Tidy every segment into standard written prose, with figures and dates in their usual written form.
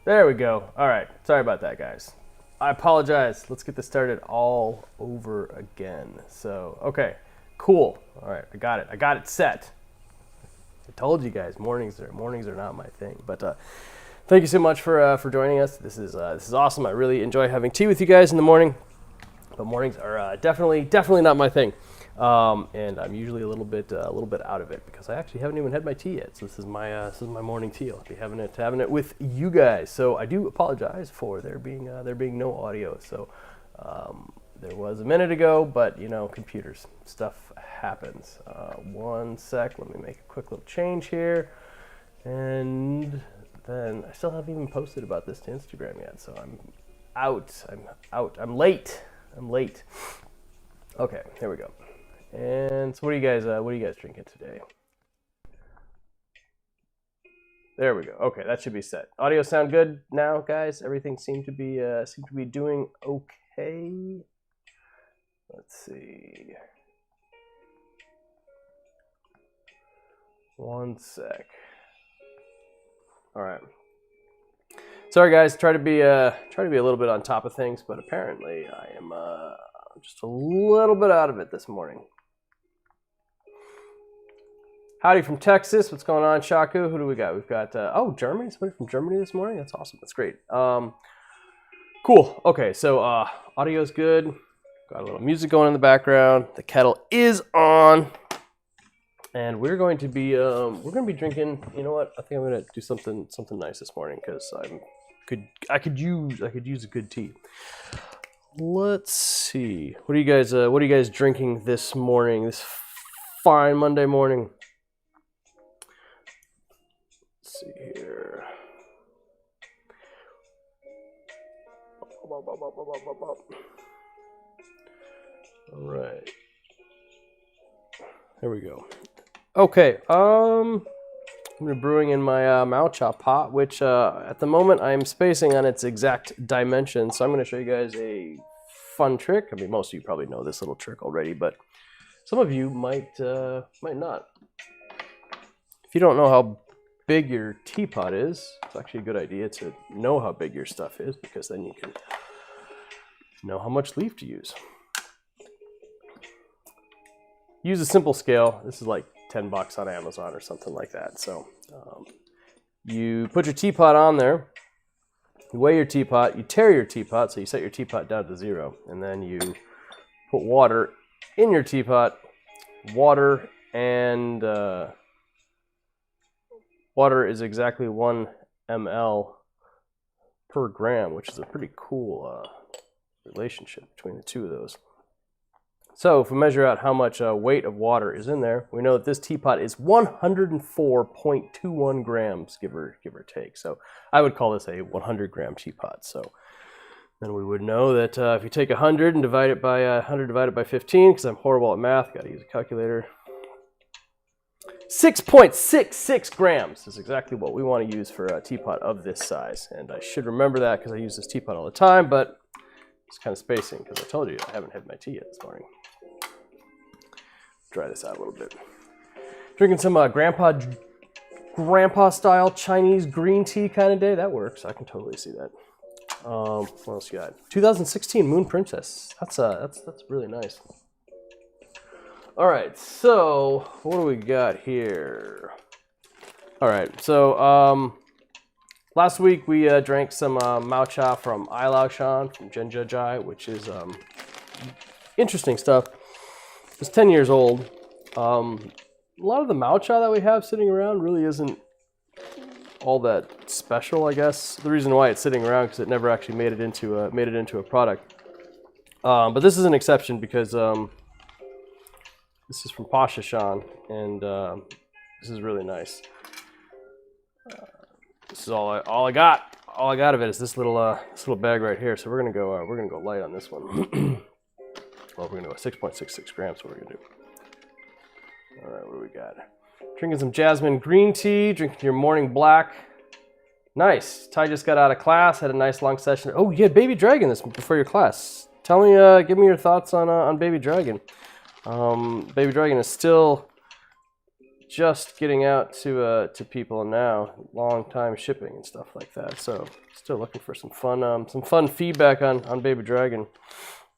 There we go. All right. Sorry about that, guys. I apologize. Let's get this started all over again. So, okay, cool. All right, I got it. I got it set. I told you guys, mornings are not my thing. But thank you so much for joining us. This is awesome. I really enjoy having tea with you guys in the morning. But mornings are definitely not my thing. And I'm usually a little bit out of it because I actually haven't even had my tea yet. So this is my morning tea. I'll be having it with you guys. So I do apologize for there being no audio. So there was a minute ago, but you know, computers stuff happens. One sec. Let me make a quick little change here, and then I still haven't even posted about this to Instagram yet. So I'm out. I'm late. Okay, here we go. And so what are you guys drinking today? There we go. Okay, that should be set. Audio sound good now, guys? Everything seemed to be doing okay. Let's see. One sec. All right. Sorry, guys. Try to be a little bit on top of things, but apparently I am just a little bit out of it this morning. Howdy from Texas. What's going on, Shaku? Who do we got? We've got, Germany. Somebody from Germany this morning. That's awesome. That's great. Cool. Okay, so audio's good. Got a little music going in the background. The kettle is on. And we're going to be drinking, you know what? I think I'm going to do something nice this morning because I could use a good tea. Let's see. What are you guys drinking this morning? This fine Monday morning. See here. All right. There we go. Okay. I'm brewing in my Maocha pot, which at the moment I am spacing on its exact dimension. So I'm going to show you guys a fun trick. I mean, most of you probably know this little trick already, but some of you might not. If you don't know how big your teapot is, it's actually a good idea to know how big your stuff is because then you can know how much leaf to use. Use a simple scale. This is like $10 on Amazon or something like that. So you put your teapot on there, you weigh your teapot, you tare your teapot, so you set your teapot down to 0, and then you put water in your teapot. Water is exactly 1 ml per gram, which is a pretty cool relationship between the two of those. So if we measure out how much weight of water is in there, we know that this teapot is 104.21 grams, give or take. So I would call this a 100-gram teapot. So then we would know that if you take 100 and divide it by 15, because I'm horrible at math, got to use a calculator. 6.66 grams is exactly what we want to use for a teapot of this size. And I should remember that because I use this teapot all the time, but it's kind of spacing because I told you I haven't had my tea yet this morning. Dry this out a little bit. Drinking some grandpa style Chinese green tea kind of day. That works. I can totally see that. What else you got? 2016 Moon Princess. That's really nice. All right, so what do we got here? All right, so last week we drank some Maocha from Ailaoshan from Zhenjiajai, which is interesting stuff. It's 10 years old. A lot of the Maocha that we have sitting around really isn't all that special, I guess. The reason why it's sitting around because it never actually made it into a product. But this is an exception because this is from Pasha-shan, and this is really nice. This is all I got. All I got of it is this little bag right here. So we're gonna go light on this one. Well, we're gonna go 6.66 grams. What we're gonna do. All right, what do we got? Drinking some jasmine green tea. Drinking your morning black. Nice. Ty just got out of class. Had a nice long session. Oh, you had Baby Dragon this before your class. Tell me, give me your thoughts on Baby Dragon. Baby Dragon is still just getting out to people now. Long time shipping and stuff like that. So still looking for some fun feedback on Baby Dragon.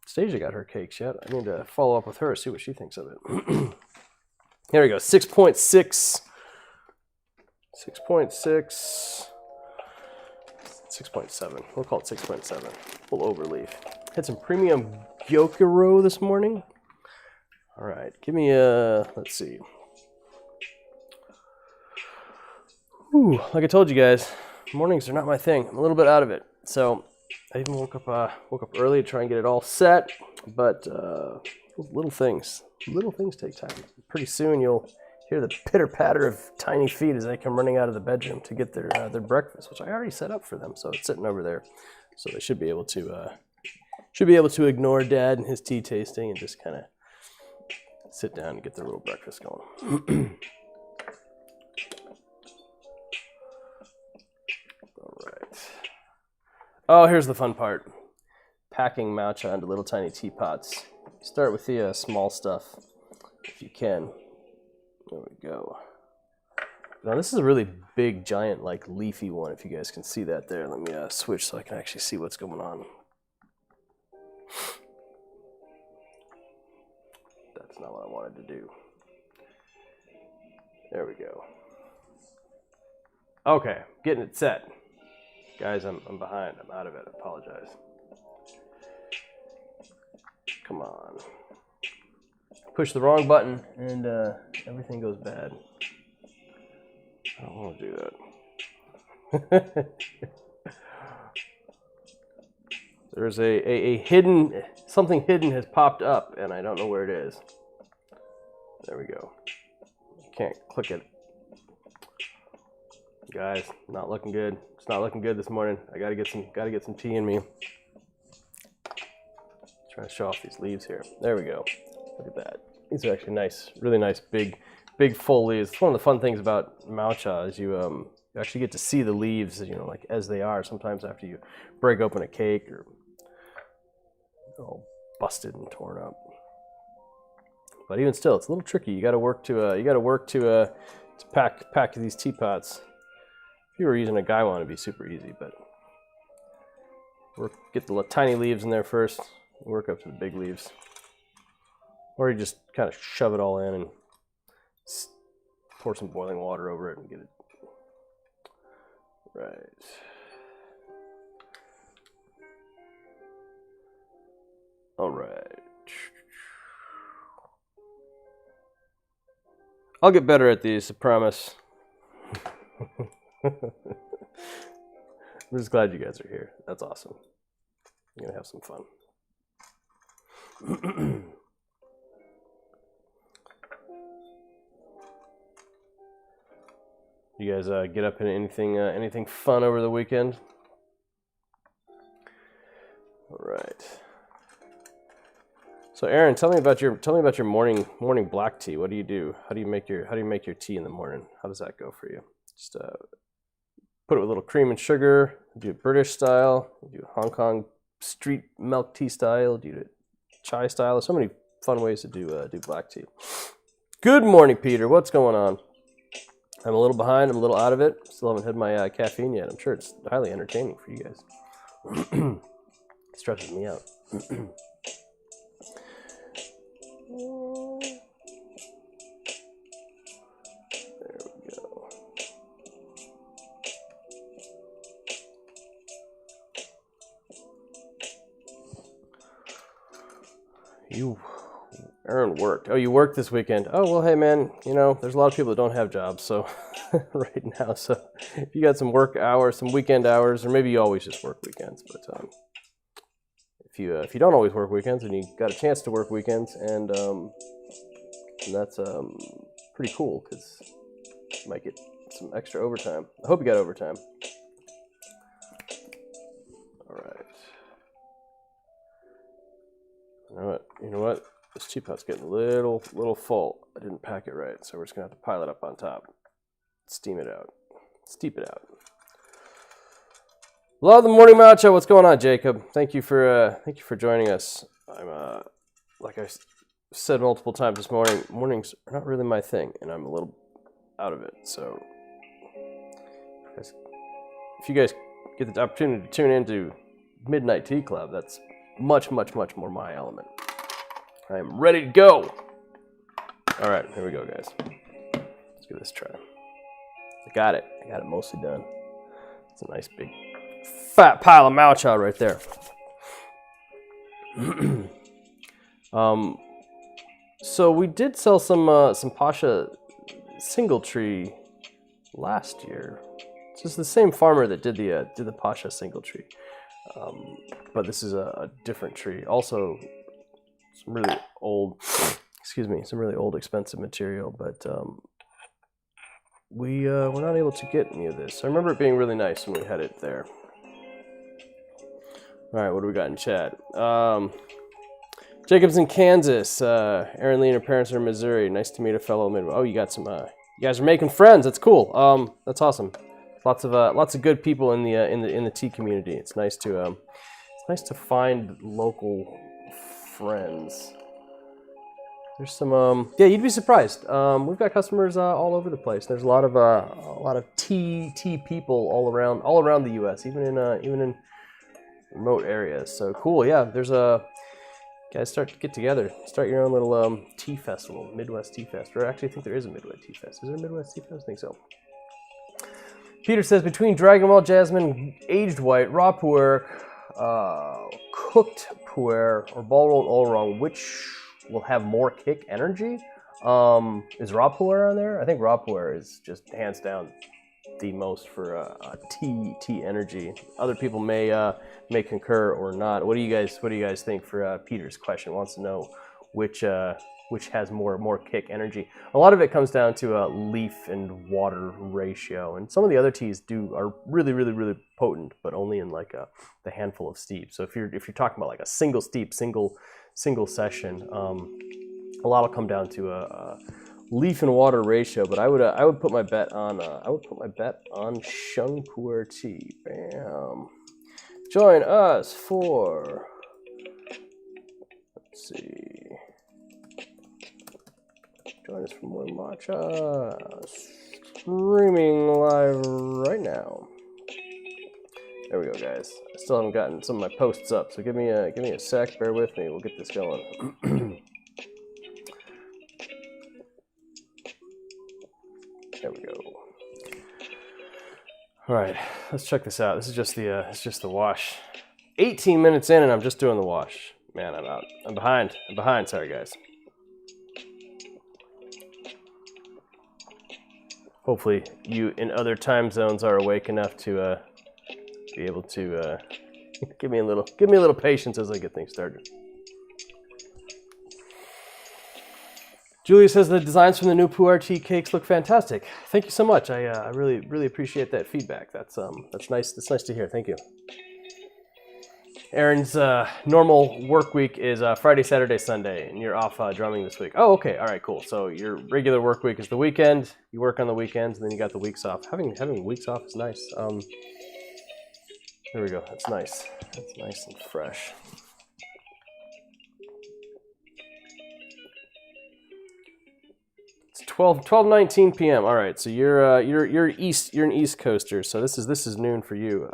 Stasia got her cakes yet. I need to follow up with her, see what she thinks of it. Here we go. 6.6. 6.6. 6.7. We'll call it 6.7. Full overleaf. Had some premium gyokuro this morning. All right, give me let's see. Ooh, like I told you guys, mornings are not my thing. I'm a little bit out of it. So I even woke up early to try and get it all set. But little things take time. Pretty soon you'll hear the pitter patter of tiny feet as they come running out of the bedroom to get their breakfast, which I already set up for them. So it's sitting over there. So they should be able to ignore Dad and his tea tasting and just kind of sit down and get their little breakfast going. All right. Oh, here's the fun part. Packing Maocha into little tiny teapots. Start with the small stuff, if you can. There we go. Now this is a really big, giant, like leafy one, if you guys can see that there. Let me switch so I can actually see what's going on. That's not what I wanted to do. There we go. Okay, getting it set. Guys, I'm behind. I'm out of it. I apologize. Come on. Push the wrong button and everything goes bad. I don't want to do that. There's a hidden, something hidden has popped up and I don't know where it is. There we go. Can't click it. Guys, not looking good. It's not looking good this morning. I gotta get some tea in me. Trying to show off these leaves here. There we go. Look at that. These are actually nice, really nice, big full leaves. It's one of the fun things about Maocha is you actually get to see the leaves, you know, like as they are. Sometimes after you break open a cake or they're all busted and torn up. But even still, it's a little tricky. You got to work to pack these teapots. If you were using a guy one, it'd be super easy, but get the tiny leaves in there first. Work up to the big leaves. Or you just kind of shove it all in and pour some boiling water over it and get it right. All right. I'll get better at these, I promise. I'm just glad you guys are here. That's awesome. I'm gonna have some fun. You guys get up into anything fun over the weekend? All right. So Aaron, tell me about your morning black tea. What do you do? How do you make your tea in the morning? How does that go for you? Just put it with a little cream and sugar. Do it British style. Do Hong Kong street milk tea style. Do it chai style. There's so many fun ways to do black tea. Good morning, Peter. What's going on? I'm a little behind. I'm a little out of it. Still haven't had my caffeine yet. I'm sure it's highly entertaining for you guys. It stretches me out. There we go. Aaron worked. Oh, you worked this weekend. Oh, well, hey, man, you know, there's a lot of people that don't have jobs, so right now. So if you got some work hours, some weekend hours, or maybe you always just work weekends, but if you don't always work weekends and you got a chance to work weekends, and that's pretty cool because you might get some extra overtime. I hope you got overtime. All right. You know what? This teapot's getting a little full. I didn't pack it right, so we're just gonna have to pile it up on top. Steam it out. Steep it out. Love the morning Maocha. What's going on, Jacob? Thank you for joining us. I'm like I said multiple times this morning, mornings are not really my thing, and I'm a little out of it. So if you guys get the opportunity to tune into Midnight Tea Club, that's much, much, much more my element. I am ready to go. All right, here we go, guys. Let's give this a try. I got it mostly done. It's a nice big fat pile of Maocha right there. So we did sell some Pasha single tree last year. So it's the same farmer that did the Pasha single tree, but this is a different tree. Also, some really old, some really old expensive material, but we were not able to get any of this. I remember it being really nice when we had it there. All right, what do we got in chat? Jacob's in Kansas. Erin Lee and her parents are in Missouri. Nice to meet a fellow Midwest. Oh, you got some. You guys are making friends. That's cool. That's awesome. Lots of good people in the tea community. It's nice to find local friends. There's some yeah, you'd be surprised. We've got customers all over the place. There's a lot of tea people all around the U.S. even in remote areas. So cool. Yeah, there's guys start to get together. Start your own little tea festival, Midwest Tea Fest. Or actually, I think there is a Midwest Tea Fest. Is there a Midwest Tea Fest? I think so. Peter says, between Dragonwell Jasmine, aged white, raw pu'er, cooked pu'er, or ball rolled oolong, which will have more kick energy? Is raw pu'er on there? I think raw pu'er is just hands down the most for tea energy. Other people may concur or not. What do you guys think for Peter's question? Wants to know which has more kick energy. A lot of it comes down to a leaf and water ratio, and some of the other teas are really potent, but only in like the handful of steeps. So if you're talking about like a single steep, single session, a lot will come down to a leaf and water ratio. But I would put my bet on sheng pu'er tea. Bam. Join us for, let's see. Join us for more matcha. Streaming live right now. There we go, guys. I still haven't gotten some of my posts up, so give me a sec. Bear with me. We'll get this going. There we go. All right, let's check this out. This is just the wash. 18 minutes in, and I'm just doing the wash. Man, I'm out. I'm behind. Sorry, guys. Hopefully, you in other time zones are awake enough to be able to give me a little patience as I get things started. Julia says the designs from the new pu'er tea cakes look fantastic. Thank you so much. I really appreciate that feedback. That's nice. That's nice to hear. Thank you. Aaron's normal work week is Friday, Saturday, Sunday, and you're off drumming this week. Oh, okay. All right, cool. So your regular work week is the weekend. You work on the weekends, and then you got the weeks off. Having weeks off is nice. There we go. That's nice. That's nice and fresh. It's 12:19 p.m. All right. So you're an East Coaster. So this is noon for you.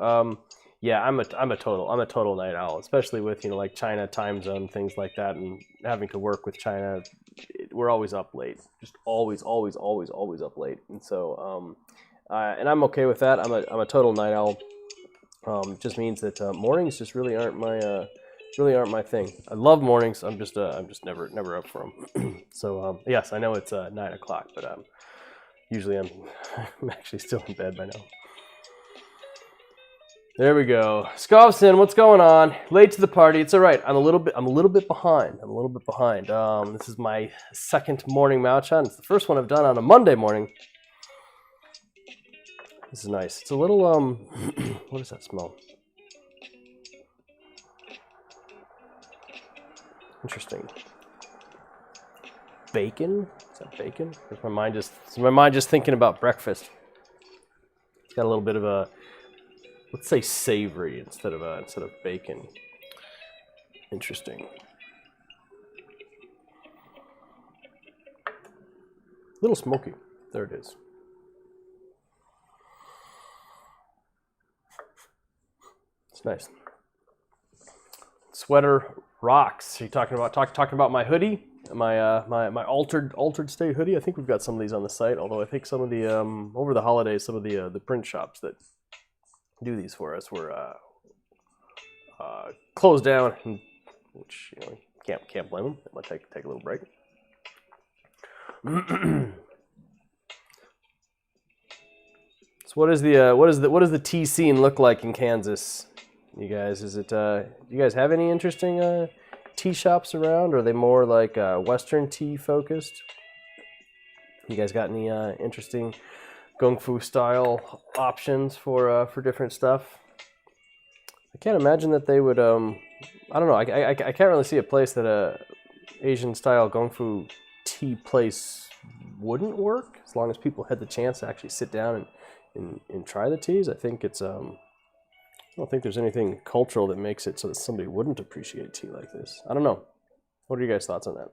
Yeah, I'm a total night owl, especially with like China time zone, things like that, and having to work with China. We're always up late, just always up late, and so and I'm okay with that. I'm a total night owl. It just means that mornings just really aren't my thing. I love mornings. I'm just never up for them. So yes, I know it's 9 o'clock, but usually I'm actually still in bed by now. There we go. Scovson, what's going on? Late to the party. It's all right. I'm a little bit behind. This is my second morning Maocha, and it's the first one I've done on a Monday morning. This is nice. It's a little what does that smell? Interesting. Bacon? Is that bacon? Is my mind just thinking about breakfast? It's got a little bit of a, let's say, savory instead of bacon. Interesting. A little smoky. There it is. It's nice. Sweater rocks. Are you talking about my hoodie? My altered state hoodie. I think we've got some of these on the site. Although I think some of the over the holidays, some of the print shops that do these for us were closed down, which can't blame them. They might take a little break. So what does the tea scene look like in Kansas? You guys, do you guys have any interesting tea shops around? Or are they more like Western tea focused? You guys got any interesting Kung Fu style options for different stuff? I can't imagine that they would. I don't know. I can't really see a place that a Asian style Kung Fu tea place wouldn't work, as long as people had the chance to actually sit down and try the teas. I think it's. I don't think there's anything cultural that makes it so that somebody wouldn't appreciate tea like this. I don't know. What are your guys' thoughts on that?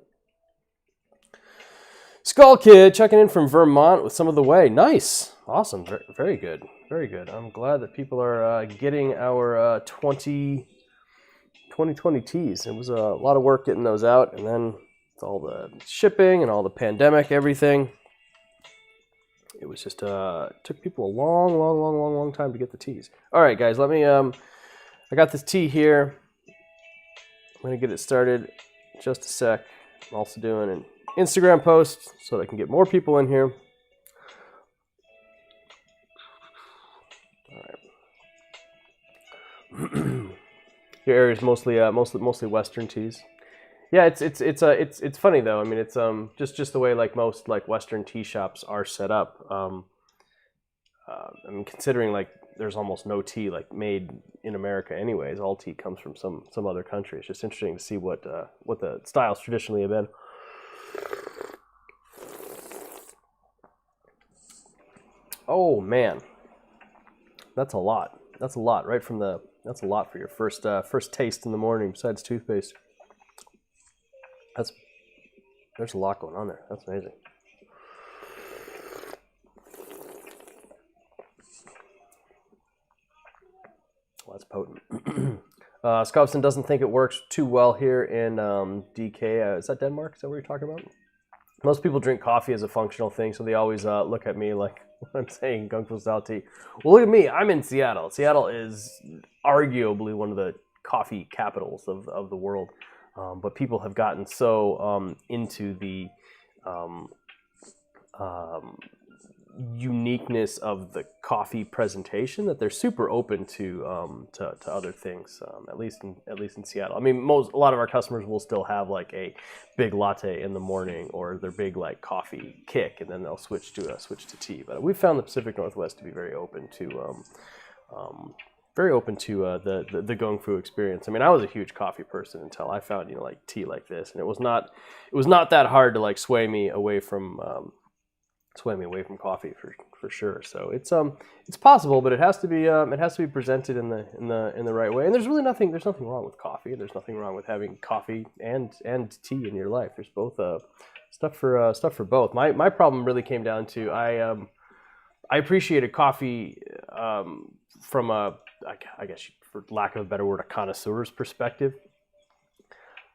Skull Kid checking in from Vermont with some of the way. Nice. Awesome. Very good. Very good. I'm glad that people are getting our 2020 teas. It was a lot of work getting those out, and then with all the shipping and all the pandemic, everything, it was just took people a long time to get the teas. All right, guys, let me. I got this tea here. I'm gonna get it started. Just a sec. I'm also doing an Instagram post so that I can get more people in here. All right. Your area is mostly Western teas. Yeah, it's funny though. I mean, it's just the way like most like Western tea shops are set up. I mean, considering like there's almost no tea like made in America, anyways. All tea comes from some other country. It's just interesting to see what the styles traditionally have been. Oh man, that's a lot. That's a lot right from the. That's a lot for your first taste in the morning. Besides toothpaste, there's a lot going on there. That's amazing. Well, that's potent. Skobson doesn't think it works too well here in DK. Is that Denmark? Is that what you're talking about? Most people drink coffee as a functional thing, so they always look at me like when I'm saying Kung Fu style tea. Well, look at me. I'm in Seattle. Seattle is arguably one of the coffee capitals of the world. But people have gotten so into the uniqueness of the coffee presentation that they're super open to other things. At least in Seattle. I mean, a lot of our customers will still have like a big latte in the morning or their big like coffee kick, and then they'll switch to tea. But we found the Pacific Northwest to be very open to the Kung Fu experience. I mean, I was a huge coffee person until I found like tea like this, and it was not that hard to like sway me away from coffee for sure. So it's possible, but it has to be presented in the right way. And there's nothing wrong with coffee. There's nothing wrong with having coffee and tea in your life. There's both stuff for both. My problem really came down to I appreciated coffee from I guess for lack of a better word, a connoisseur's perspective.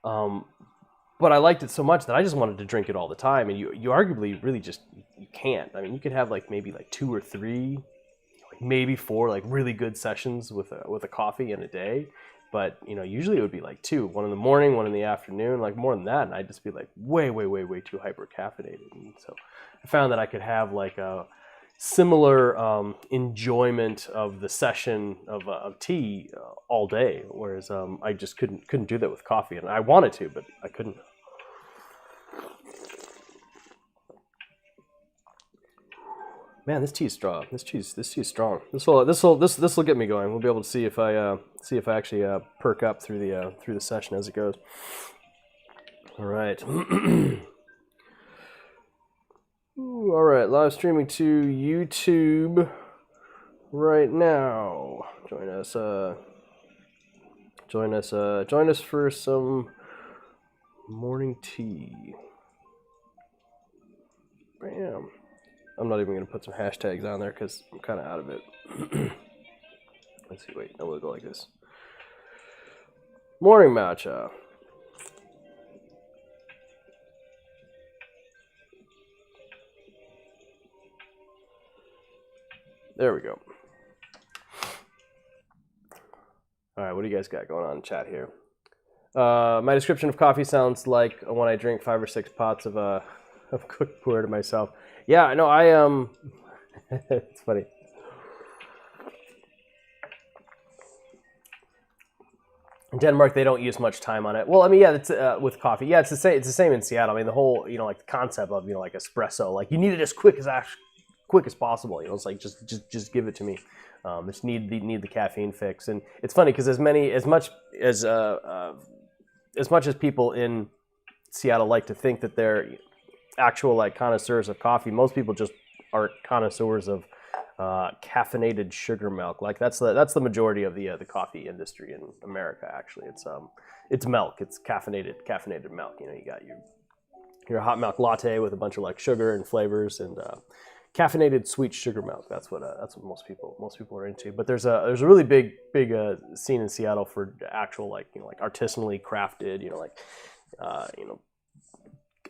But I liked it so much that I just wanted to drink it all the time. And you arguably really just you can't. I mean, you could have like maybe like 2 or 3, maybe 4 like really good sessions with a coffee in a day. But usually it would be like 2, one in the morning, one in the afternoon, like more than that, and I'd just be like way too hyper caffeinated. And so I found that I could have like a similar enjoyment of the session of tea all day, whereas I just couldn't do that with coffee, and I wanted to, but I couldn't. Man, this tea is strong. This tea is strong. This will get me going. We'll be able to see if I actually perk up through the session as it goes. All right. All right, live streaming to YouTube right now. Join us for some morning tea. Bam. I'm not even going to put some hashtags on there because I'm kind of out of it. Let's see, wait, no, we'll go like this. Morning, Maocha. There we go. All right, what do you guys got going on in chat here? My description of coffee sounds like when I drink 5 or 6 pots of cooked pu'er to myself. Yeah, I know. It's funny. In Denmark, they don't use much time on it. Well, I mean, yeah, it's with coffee. Yeah, it's the same. It's the same in Seattle. I mean, the whole, like the concept of, like espresso, like you need it as quick as possible. It's like just give it to me. Just need the caffeine fix. And it's funny because as much as people in Seattle like to think that they're actual like connoisseurs of coffee, most people just are connoisseurs of caffeinated sugar milk. Like that's the majority of the coffee industry in America. Actually, it's milk. It's caffeinated milk. You got your hot milk latte with a bunch of like sugar and flavors and caffeinated sweet sugar milk. That's what most people are into. But there's a really big scene in Seattle for actual like artisanally crafted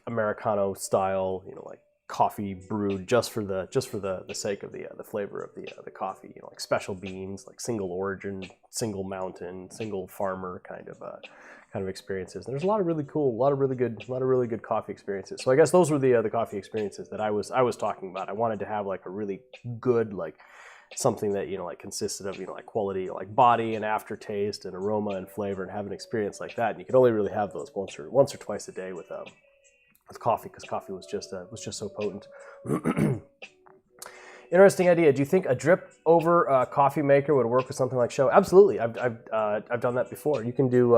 Americano style like coffee brewed just for the sake of the flavor of the coffee, like special beans, like single origin, single mountain, single farmer kind of experiences. And there's a lot of really good coffee experiences. So I guess those were the coffee experiences that I was talking about. I wanted to have like a really good like something that like consisted of like quality, like body and aftertaste and aroma and flavor, and have an experience like that. And you could only really have those once or twice a day with coffee, because coffee was just so potent. Interesting idea. Do you think a drip over coffee maker would work with something like show? Absolutely. I've done that before. You can do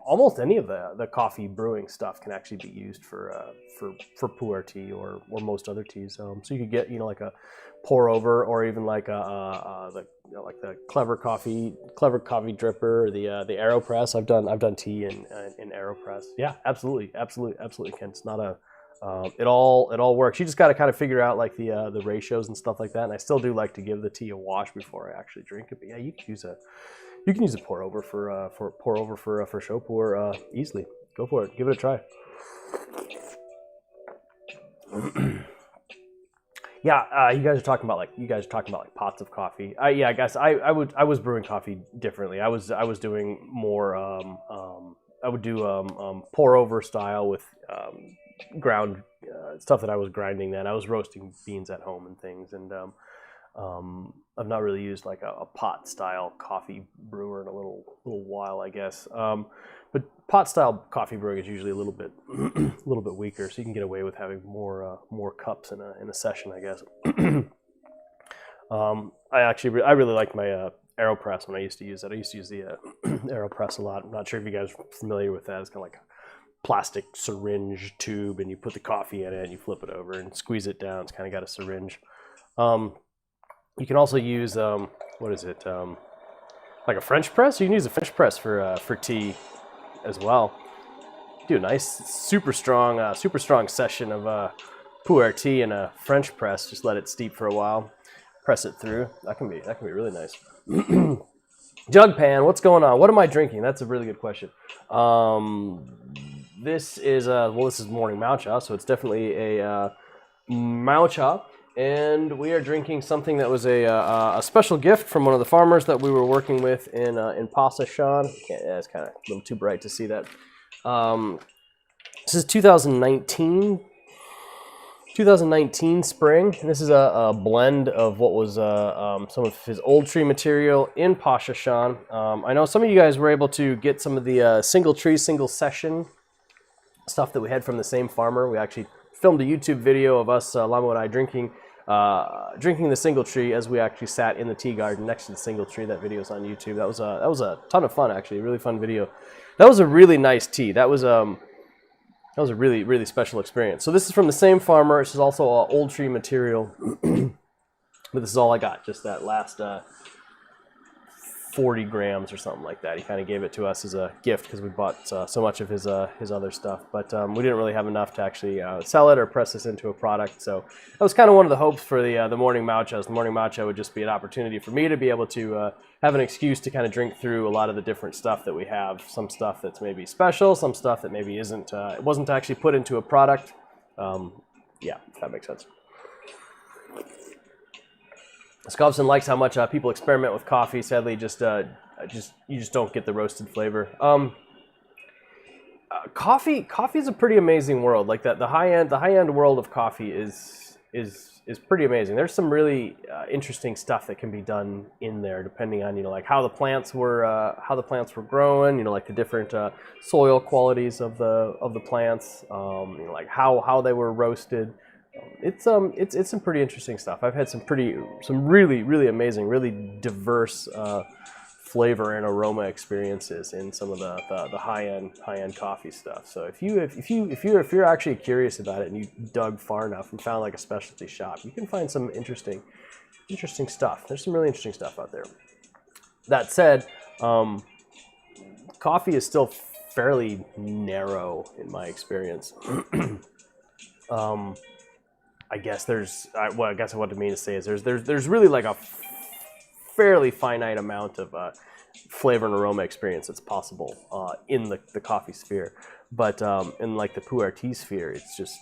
almost any of the coffee brewing stuff can actually be used for pu'er tea or most other teas. So you could get like a pour over, or even like the clever coffee dripper, or the AeroPress. I've done tea in AeroPress. Yeah, absolutely, Ken. It's not a it all works. You just got to kind of figure out like the ratios and stuff like that. And I still do like to give the tea a wash before I actually drink it. But yeah, you can use a pour over for show pour easily. Go for it. Give it a try. Yeah, you guys are talking about like pots of coffee. Yeah, I guess I was brewing coffee differently. I was doing more. I would do pour over style with ground stuff that I was grinding. Then I was roasting beans at home and things, and I've not really used like a pot style coffee brewer in a little while, I guess. But pot style coffee brewing is usually a little bit weaker, so you can get away with having more cups in a session, I guess. I really liked my AeroPress when I used to use it. I used to use the AeroPress a lot. I'm not sure if you guys are familiar with that. It's kind of like a plastic syringe tube, and you put the coffee in it, and you flip it over and squeeze it down. It's kind of got a syringe. You can also use like a French press. You can use a French press for tea as well. Do a nice, super strong session of pu'er tea in a French press. Just let it steep for a while. Press it through. That can be really nice. Jug pan, what's going on? What am I drinking? That's a really good question. This is morning Maocha, so it's definitely a Maocha. And we are drinking something that was a special gift from one of the farmers that we were working with in Pasha. It's kind of a little too bright to see that. This is 2019 spring. And this is a blend of what was some of his old tree material in Pasha. I know some of you guys were able to get some of the single tree, single session stuff that we had from the same farmer. We actually filmed a YouTube video of us, Lamo and I, drinking the single tree as we actually sat in the tea garden next to the single tree. That video is on YouTube. That was a ton of fun, actually. A really fun video. That was a really nice tea. That was a really, really special experience. So this is from the same farmer. This is also old tree material, but this is all I got. Just that last 40 grams or something like that. He kind of gave it to us as a gift because we bought so much of his other stuff, but we didn't really have enough to actually sell it or press this into a product. So that was kind of one of the hopes for the morning Maochas. The morning Maocha would just be an opportunity for me to be able to have an excuse to kind of drink through a lot of the different stuff that we have. Some stuff that's maybe special, some stuff that maybe isn't. It wasn't actually put into a product. Yeah, if that makes sense. Skobson likes how much people experiment with coffee. Sadly, you just don't get the roasted flavor. Coffee is a pretty amazing world. Like that, the high end world of coffee is pretty amazing. There's some really interesting stuff that can be done in there, depending on like how the plants were growing. Like the different soil qualities of the plants. Like how they were roasted. It's some pretty interesting stuff. I've had some really amazing, really diverse flavor and aroma experiences in some of the high end coffee stuff. So if you're actually curious about it and you dug far enough and found like a specialty shop, you can find some interesting stuff. There's some really interesting stuff out there. That said, coffee is still fairly narrow in my experience. I guess what I mean to say is there's really like a fairly finite amount of flavor and aroma experience that's possible in the coffee sphere, but in like the pu'er tea sphere, it's just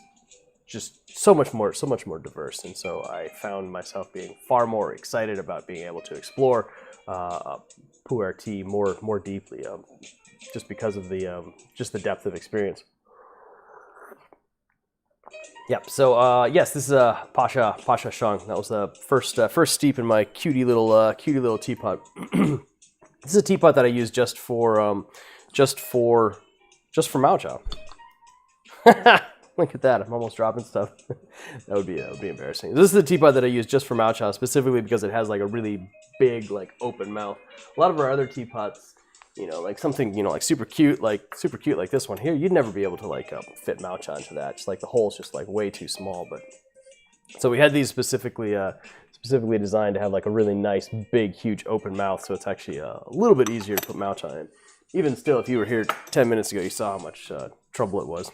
so much more diverse, and so I found myself being far more excited about being able to explore pu'er tea more deeply, just because of the depth of experience. Yep. So yes, this is a Pasha sheng. That was the first steep in my cutie little teapot. This is a teapot that I use just for Maocha. Look at that! I'm almost dropping stuff. that would be embarrassing. This is the teapot that I use just for Maocha, specifically because it has like a really big like open mouth. A lot of our other teapots, like something, like super cute like this one here, you'd never be able to like fit Maocha into that. Just like the hole's just like way too small. But so we had these specifically designed to have like a really nice, big, huge open mouth. So it's actually a little bit easier to put Maocha in. Even still, if you were here 10 minutes ago, you saw how much trouble it was.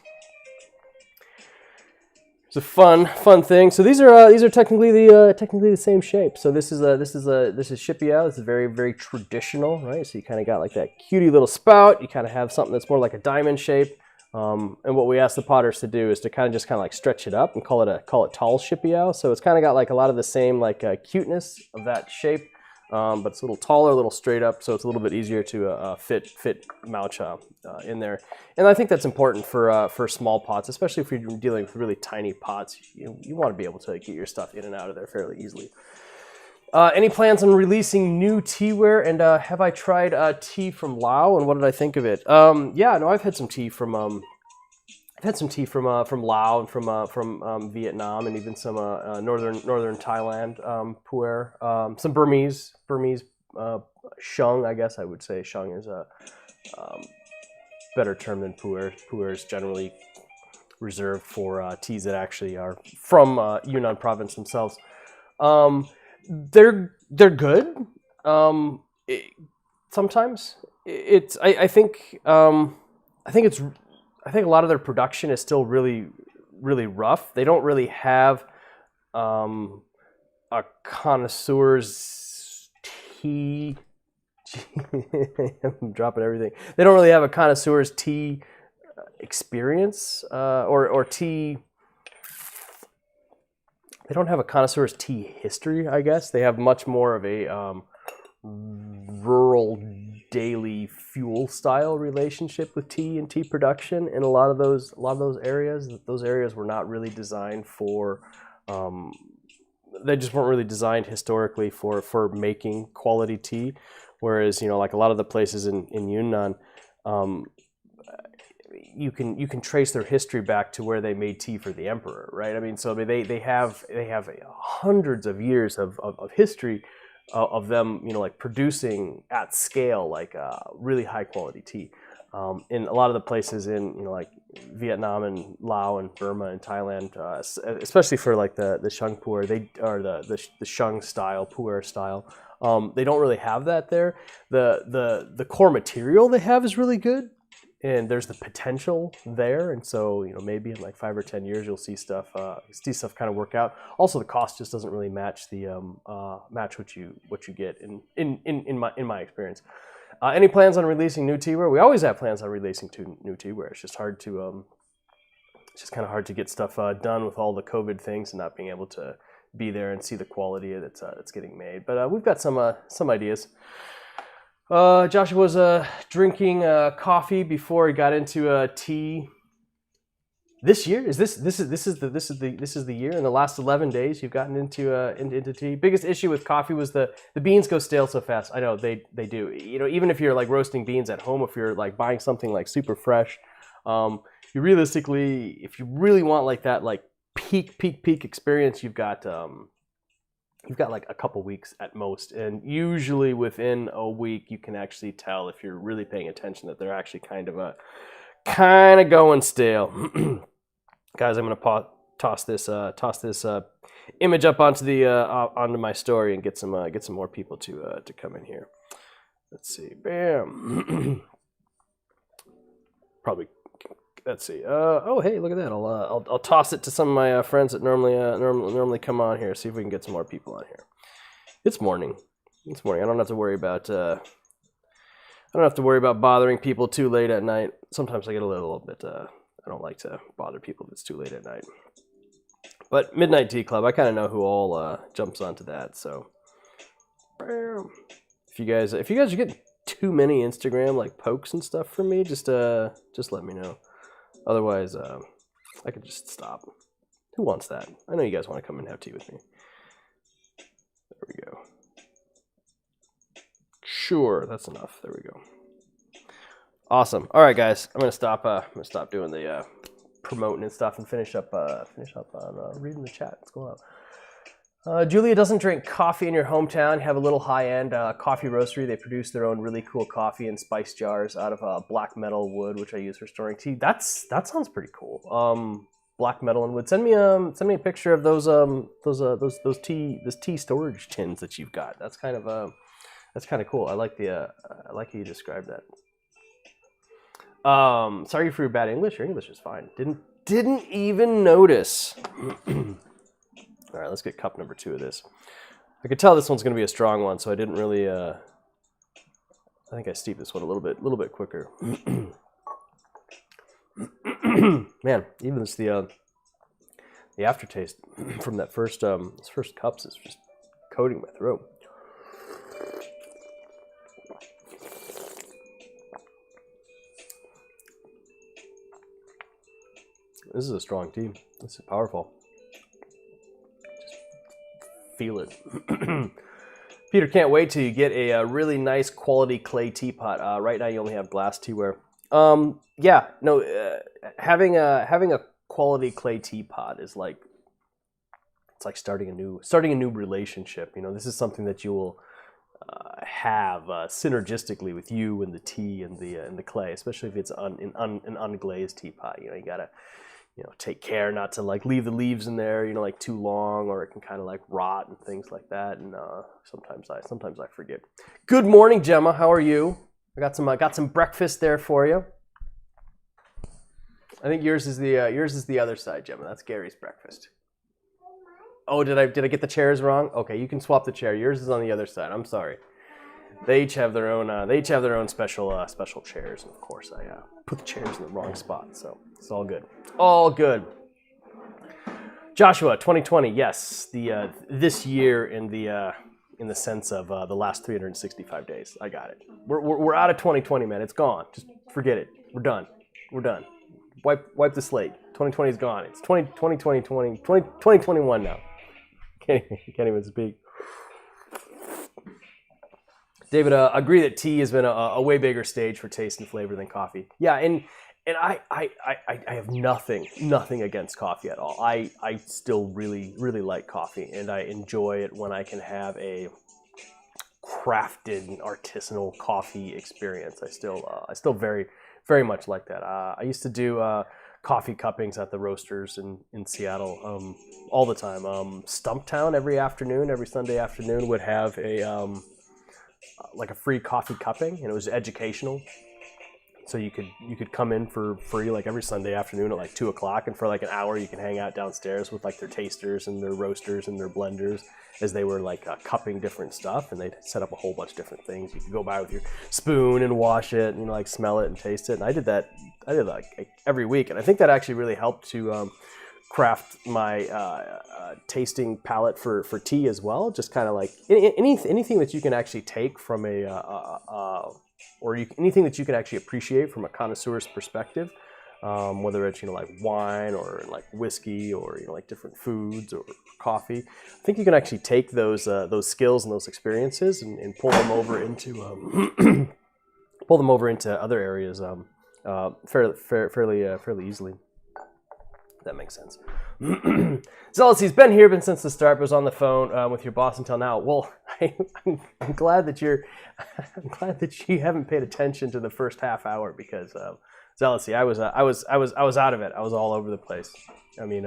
It's a fun thing. So these are technically the same shape. So this is shipiao. This is very, very traditional, right? So you kind of got like that cutie little spout. You kind of have something that's more like a diamond shape. And what we ask the potters to do is to kind of like stretch it up and call it tall shipiao. So it's kind of got like a lot of the same like cuteness of that shape, but it's a little taller, a little straight up. So it's a little bit easier to fit Maocha in there. And I think that's important for small pots, especially if you're dealing with really tiny pots. You want to be able to get your stuff in and out of there fairly easily. Any plans on releasing new teaware? And have I tried tea from Laos? And what did I think of it? Yeah, no, I've had some tea from Laos and from Vietnam, and even some northern Thailand pu'er. Some Burmese sheng, I guess I would say. Sheng is a better term than pu'er. Pu'er is generally reserved for teas that actually are from Yunnan province themselves. They're good. Sometimes I think a lot of their production is still really, really rough. They don't really have a connoisseur's tea. I'm dropping everything. They don't really have a connoisseur's tea experience or tea. They don't have a connoisseur's tea history, I guess. They have much more of a rural, daily fuel style relationship with tea and tea production in a lot of those areas. Those areas were not really designed for. They just weren't really designed historically for making quality tea. Whereas like a lot of the places in Yunnan, you can trace their history back to where they made tea for the emperor, right? I mean, so they have hundreds of years of history of them, like producing at scale like really high quality tea. In a lot of the places in like Vietnam and Laos and Burma and Thailand, especially for like the sheng pu'er, they are the sheng style, pu'er style. They don't really have that there. The core material they have is really good, and there's the potential there. And so maybe in like 5 or 10 years you'll see stuff kind of work out. Also, the cost just doesn't really match match what you get in my experience. Any plans on releasing new teaware? We always have plans on releasing new teaware. It's just hard to it's just kind of hard to get stuff done with all the COVID things and not being able to be there and see the quality that's getting made. But we've got some ideas. Joshua was drinking coffee before he got into tea. This year is this is the year. In the last 11 days, you've gotten into tea. Biggest issue with coffee was the beans go stale so fast. I know they do. Even if you're like roasting beans at home, if you're like buying something like super fresh, you realistically, if you really want like that like peak experience, you've got like a couple weeks at most, and usually within a week you can actually tell if you're really paying attention that they're actually kind of going stale. Guys, I'm gonna toss this image up onto my story and get some more people to come in here. Let's see, bam. Probably. Let's see. Oh, hey, look at that. I'll toss it to some of my friends that normally come on here. See if we can get some more people on here. It's morning. I don't have to worry about bothering people too late at night. Sometimes I get a little bit. I don't like to bother people if it's too late at night. But Midnight Tea Club, I kind of know who all jumps onto that. So, if you guys are getting too many Instagram like pokes and stuff from me, just let me know. Otherwise, I could just stop. Who wants that? I know you guys want to come and have tea with me. There we go. Sure, that's enough. There we go. Awesome. All right, guys. I'm gonna stop doing the promoting and stuff and finish up on reading the chat. What's going on? Julia doesn't drink coffee in your hometown. You have a little high-end coffee roastery. They produce their own really cool coffee in spice jars out of black metal wood, which I use for storing tea. That sounds pretty cool. Black metal and wood. Send me a picture of those tea storage tins that you've got. That's kind of cool. I like how you described that. Sorry for your bad English. Your English is fine. Didn't even notice. All right, let's get cup number 2 of this. I could tell this one's going to be a strong one, so I didn't really. I think I steeped this one a little bit quicker. Man, even this the aftertaste from that first cups is just coating my throat. This is a strong tea. This is powerful. Just feel it. Peter, can't wait till you get a really nice quality clay teapot. Right now you only have glass teaware. Having a quality clay teapot is like, it's like starting a new relationship. This is something that you will have synergistically with you and the tea and the clay, especially if it's an unglazed teapot. You gotta take care not to like leave the leaves in there, like too long, or it can kind of like rot and things like that. And sometimes I forget. Good morning, Gemma. How are you? I got some breakfast there for you. I think yours is the other side, Gemma. That's Gary's breakfast. Oh, did I get the chairs wrong? Okay, you can swap the chair. Yours is on the other side. I'm sorry. They each have their own special chairs, and of course I put the chairs in the wrong spot, so it's all good. All good. Joshua, 2020, yes, this year in the sense of the last 365 days. I got it. We're out of 2020, man. It's gone. Just forget it. We're done. Wipe the slate. 2020 is gone. It's 2021 now. Can't even speak. David, agree that tea has been a way bigger stage for taste and flavor than coffee. Yeah, and I have nothing against coffee at all. I still really like coffee, and I enjoy it when I can have a crafted artisanal coffee experience. I still very much like that. I used to do coffee cuppings at the roasters in Seattle all the time. Stumptown every Sunday afternoon would have a like a free coffee cupping, and it was educational. So you could come in for free like every Sunday afternoon at like 2 o'clock, and for like an hour you can hang out downstairs with like their tasters and their roasters and their blenders as they were like cupping different stuff, and they'd set up a whole bunch of different things. You could go by with your spoon and wash it, and like smell it and taste it. And I did that like every week, and I think that actually really helped to craft my tasting palette for tea as well. Just kind of like anything that you can actually take from anything that you can actually appreciate from a connoisseur's perspective, whether it's like wine or like whiskey or like different foods or coffee. I think you can actually take those skills and those experiences and pull them over into other areas fairly easily. That makes sense. Zealous, he's been here since the start, but was on the phone with your boss until now. Well, I'm glad that you haven't paid attention to the first half hour, because Zealous, I was out of it. I was all over the place. I mean,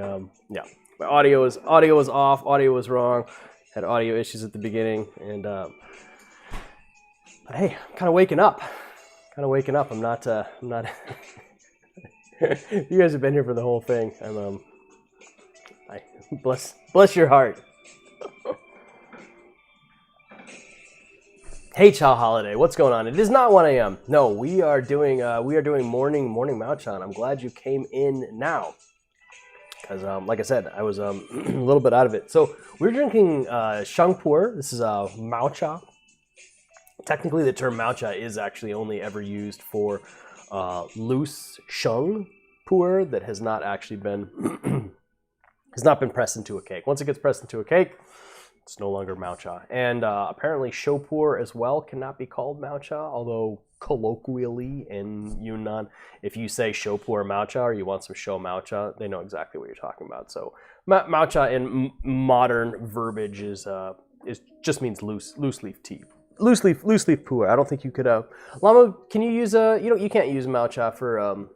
yeah, my audio was off, audio was wrong, had audio issues at the beginning, and but hey, I'm kind of waking up. I'm not. You guys have been here for the whole thing. Bless your heart. Hey, Chow Holiday, what's going on? It is not 1 a.m. No, we are doing morning Maocha, and I'm glad you came in now, because like I said, I was a little bit out of it. So we're drinking sheng pu'er. This is Maocha. Technically, the term Maocha is actually only ever used for loose sheng pu'er that has not actually been pressed into a cake. Once it gets pressed into a cake, it's no longer Maocha. And apparently pu'er as well cannot be called Maocha, although colloquially in Yunnan, if you say pu'er Maocha or you want some Maocha, they know exactly what you're talking about. So Maocha in modern verbiage is just means loose leaf tea. Loose leaf pu'er. I don't think you could. Llama, can you use you can't use Maocha for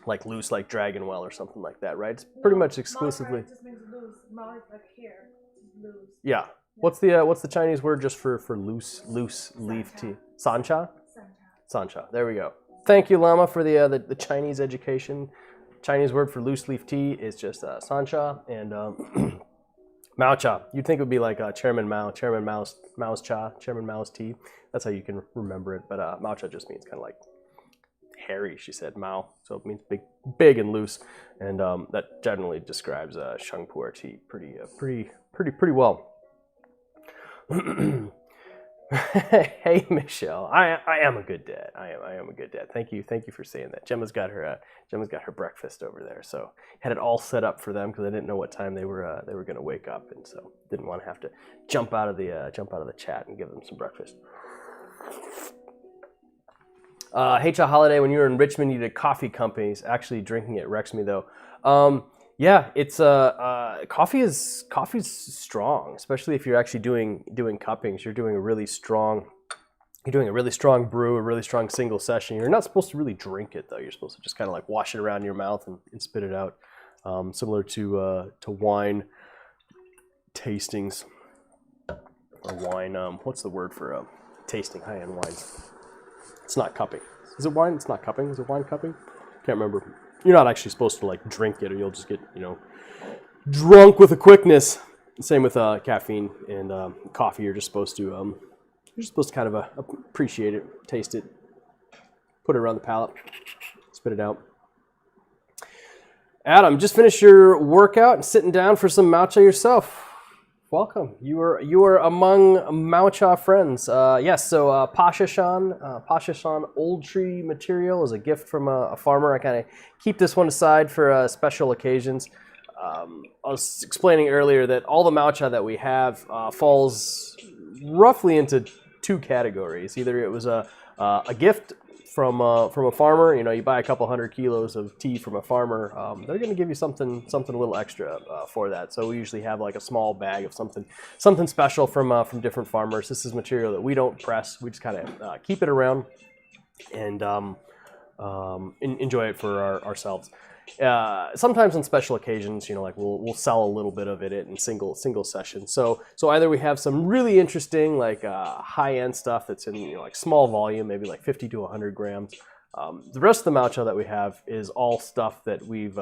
like loose, like Dragon Well or something like that, right? It's pretty much exclusively. It just means loose. Mao is like here, loose. Yeah. What's the Chinese word just for loose leaf tea? Sancha. Sancha. There we go. Thank you, Llama, for the Chinese education. Chinese word for loose leaf tea is just sancha, and Maocha. You'd think it would be like Chairman Mao's cha, Chairman Mao's tea. That's how you can remember it. But Maocha just means kind of like hairy. She said Mao, so it means big and loose, and that generally describes sheng pu'er tea pretty well. Hey, Michelle, I am a good dad. I am a good dad. Thank you for saying that. Gemma's got her breakfast over there, so had it all set up for them because I didn't know what time they were going to wake up, and so didn't want to have to jump out of the chat and give them some breakfast. Hey, Cha Holiday, when you were in Richmond, you did coffee companies. Actually, drinking it wrecks me though. Yeah, it's coffee's strong, especially if you're actually doing cuppings. You're doing a really strong brew, a really strong single session. You're not supposed to really drink it though. You're supposed to just kind of like wash it around in your mouth and spit it out, similar to wine tastings or wine. What's the word for tasting high-end wines? It's not cupping. Is it wine? It's not cupping. Is it wine cupping? Can't remember. You're not actually supposed to like drink it, or you'll just get drunk with a quickness. Same with caffeine and coffee. You're just supposed to kind of appreciate it, taste it, put it around the palate, spit it out. Adam, just finished your workout and sitting down for some Maocha yourself. Welcome. You are among Maocha friends. Yes, so Pasha-shan old tree material is a gift from a farmer. I kind of keep this one aside for special occasions. I was explaining earlier that all the Maocha that we have falls roughly into two categories. Either it was a gift from a farmer. You buy a couple 100 kilos of tea from a farmer. They're going to give you something a little extra for that. So we usually have like a small bag of something special from different farmers. This is material that we don't press. We just kind of keep it around and enjoy it for ourselves. sometimes on special occasions, you know, like we'll sell a little bit of it in single sessions. So either we have some really interesting like high end stuff that's in, you know, like small volume, maybe like 50 to 100 grams. The rest of the Maocha that we have is all stuff that we've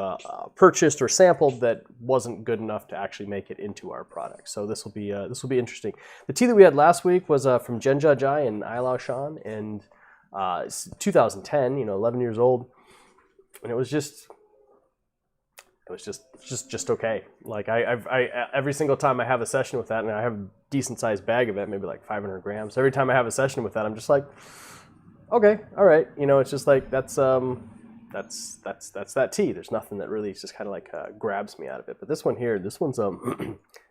purchased or sampled that wasn't good enough to actually make it into our product. So this will be interesting. The tea that we had last week was from Zhenjiajia in Ailao Shan, and it's 2010. You know, 11 years old, and it was just okay. Like I every single time I have a session with that, and I have a decent sized bag of it, maybe like 500 grams. Every time I have a session with that, I'm just like, okay, all right. You know, it's just like that's that tea. There's nothing that really just kind of like grabs me out of it. But this one here, this one's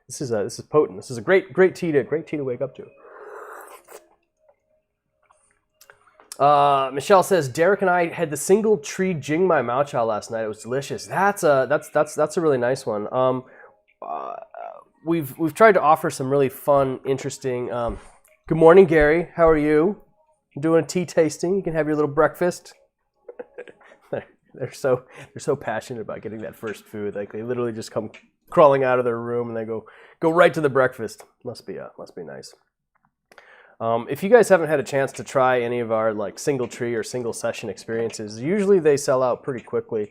this is potent. This is a great tea to wake up to. Michelle says Derek and I had the single tree Jingmai Maocha last night. It was delicious. That's a really nice one. We've tried to offer some really fun, interesting. Good morning, Gary. How are you? I'm doing a tea tasting. You can have your little breakfast. They're so passionate about getting that first food. Like they literally just come crawling out of their room and they go right to the breakfast. Must be nice. If you guys haven't had a chance to try any of our like single tree or single session experiences, usually they sell out pretty quickly.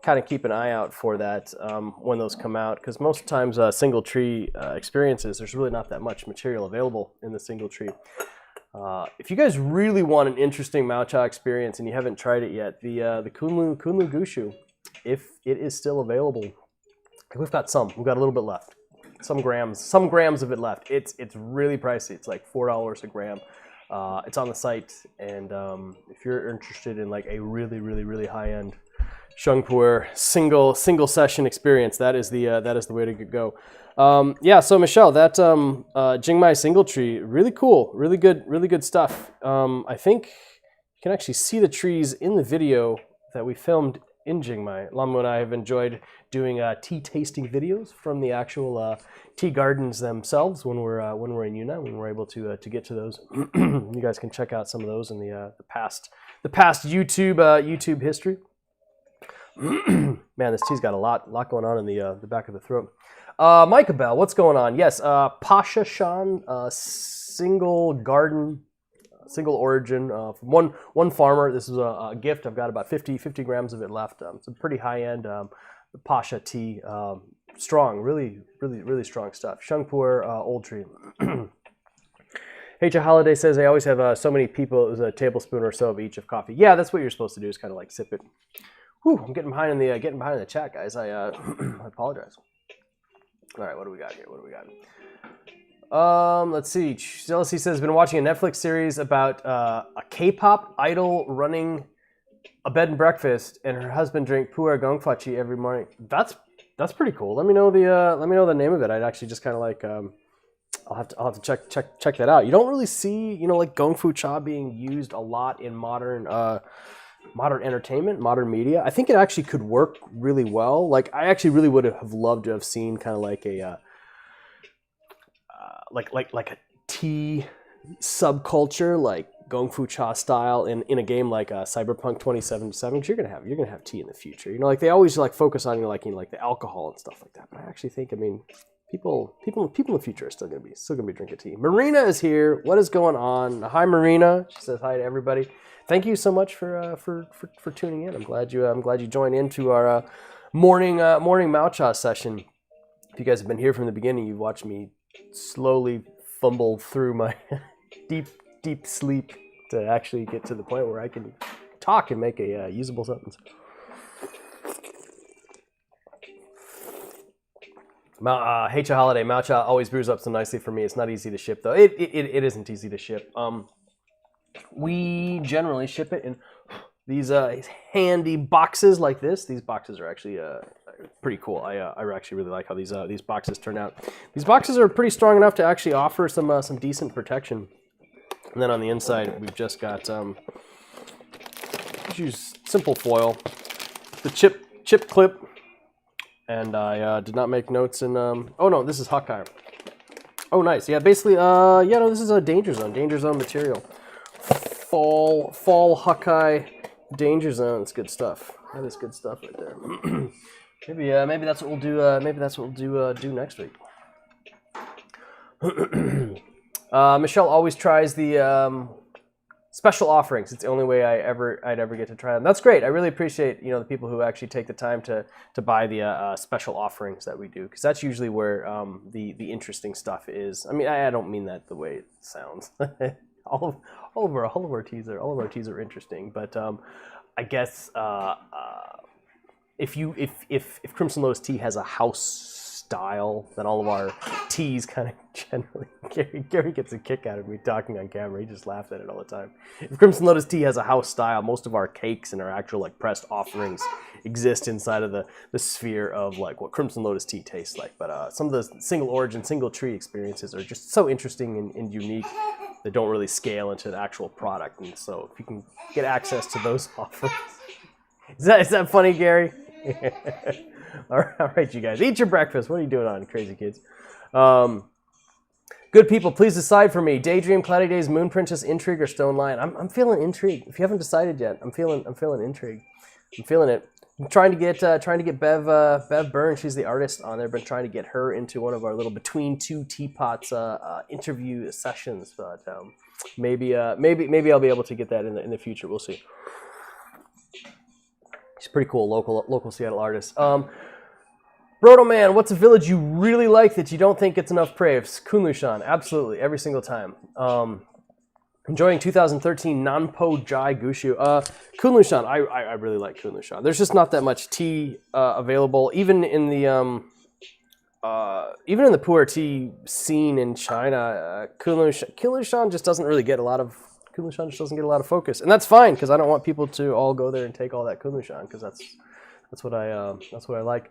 Kind of keep an eye out for that when those come out, because most times single tree experiences, there's really not that much material available in the single tree. If you guys really want an interesting Maocha experience and you haven't tried it yet, the Kunlu Gushu, if it is still available, we've got a little bit left. Some grams of it left. It's really pricey. It's like $4 a gram. It's on the site, and if you're interested in like a really high end sheng pu'er single session experience, that is the way to go. Yeah. So Michelle, that Jingmai single tree, really cool, really good stuff. I think you can actually see the trees in the video that we filmed in Jingmai. Lamu and I have enjoyed doing tea tasting videos from the actual tea gardens themselves when we're in Yunnan, when we're able to get to those. You guys can check out some of those in the past YouTube history. Man, this tea's got a lot going on in the back of the throat. Micah Bell, what's going on? Yes, Pasha Shan, single garden, single origin, from one farmer. This is a gift. I've got about 50 grams of it left. It's a pretty high-end Pasha tea. Strong, really strong stuff. Sheng pu'er, old tree. H. Holiday says, I always have so many people, it was a tablespoon or so of each of coffee. Yeah, that's what you're supposed to do, is kind of like sip it. Whew, I'm getting behind in the chat, guys. I apologize. All right, what do we got here? Let's see. Jealousy says, been watching a Netflix series about a K-pop idol running a bed and breakfast, and her husband drank pu'er gongfachi every morning. That's pretty cool. Let me know the name of it. I'd actually just kind of like I'll have to check that out. You don't really see, you know, like gongfu cha being used a lot in modern entertainment, modern media. I think it actually could work really well. Like I actually really would have loved to have seen kind of like a like a tea subculture, like gongfu cha style in a game like Cyberpunk 2077. Because you're gonna have tea in the future. You know, like they always like focus on like the alcohol and stuff like that. But I actually think, I mean, people in the future are still gonna be drinking tea. Marina is here. What is going on? Hi, Marina. She says hi to everybody. Thank you so much for tuning in. I'm glad you joined into our morning Maocha session. If you guys have been here from the beginning, you've watched me slowly fumble through my deep sleep to actually get to the point where I can talk and make a usable sentence. H. Holiday, Maocha always brews up so nicely for me. It's not easy to ship though. It isn't easy to ship. We generally ship it in these handy boxes like this. These boxes are actually pretty cool. I actually really like how these boxes turn out. These boxes are pretty strong enough to actually offer some decent protection. And then on the inside, we've just got use simple foil, the chip clip, and I did not make notes in. Oh no, this is Hawkeye. Oh nice, yeah. Basically, no, this is a danger zone material. Fall Hawkeye danger zone. It's good stuff. That is good stuff right there. Maybe that's what we'll do. Maybe that's what we'll do next week. Michelle always tries the special offerings. It's the only way I'd ever get to try them. That's great. I really appreciate the people who actually take the time to buy the special offerings that we do, because that's usually where the interesting stuff is. I mean, I don't mean that the way it sounds. all of our teas are interesting, but I guess if Crimson Lotus Tea has a house style, then all of our teas kind of generally, Gary gets a kick out of me talking on camera. He just laughs at it all the time. If Crimson Lotus Tea has a house style, most of our cakes and our actual like pressed offerings exist inside of the sphere of like what Crimson Lotus Tea tastes like. But some of the single origin, single tree experiences are just so interesting and unique that don't really scale into the actual product. And so if you can get access to those offerings, is that funny, Gary? All right, you guys, eat your breakfast. What are you doing on Crazy Kids? Good people, please decide for me. Daydream, Cloudy Days, Moon Princess, Intrigue, or Stone Lion. I'm feeling Intrigue. If you haven't decided yet, I'm feeling Intrigue. I'm feeling it. I'm trying to get Bev Byrne. She's the artist on there. Been trying to get her into one of our little between two teapots interview sessions. But maybe I'll be able to get that in the future. We'll see. She's pretty cool, local Seattle artist. Brodo Man, what's a village you really like that you don't think gets enough praise? Kunlushan, absolutely, every single time. Enjoying 2013 Nanpo Jai Gushu. Kunlushan, I really like Kunlushan. There's just not that much tea available, even in the pu'er tea scene in China. Kunlushan just doesn't really get a lot of. Kunlushan just doesn't get a lot of focus, and that's fine because I don't want people to all go there and take all that Kunlushan, because that's what I like.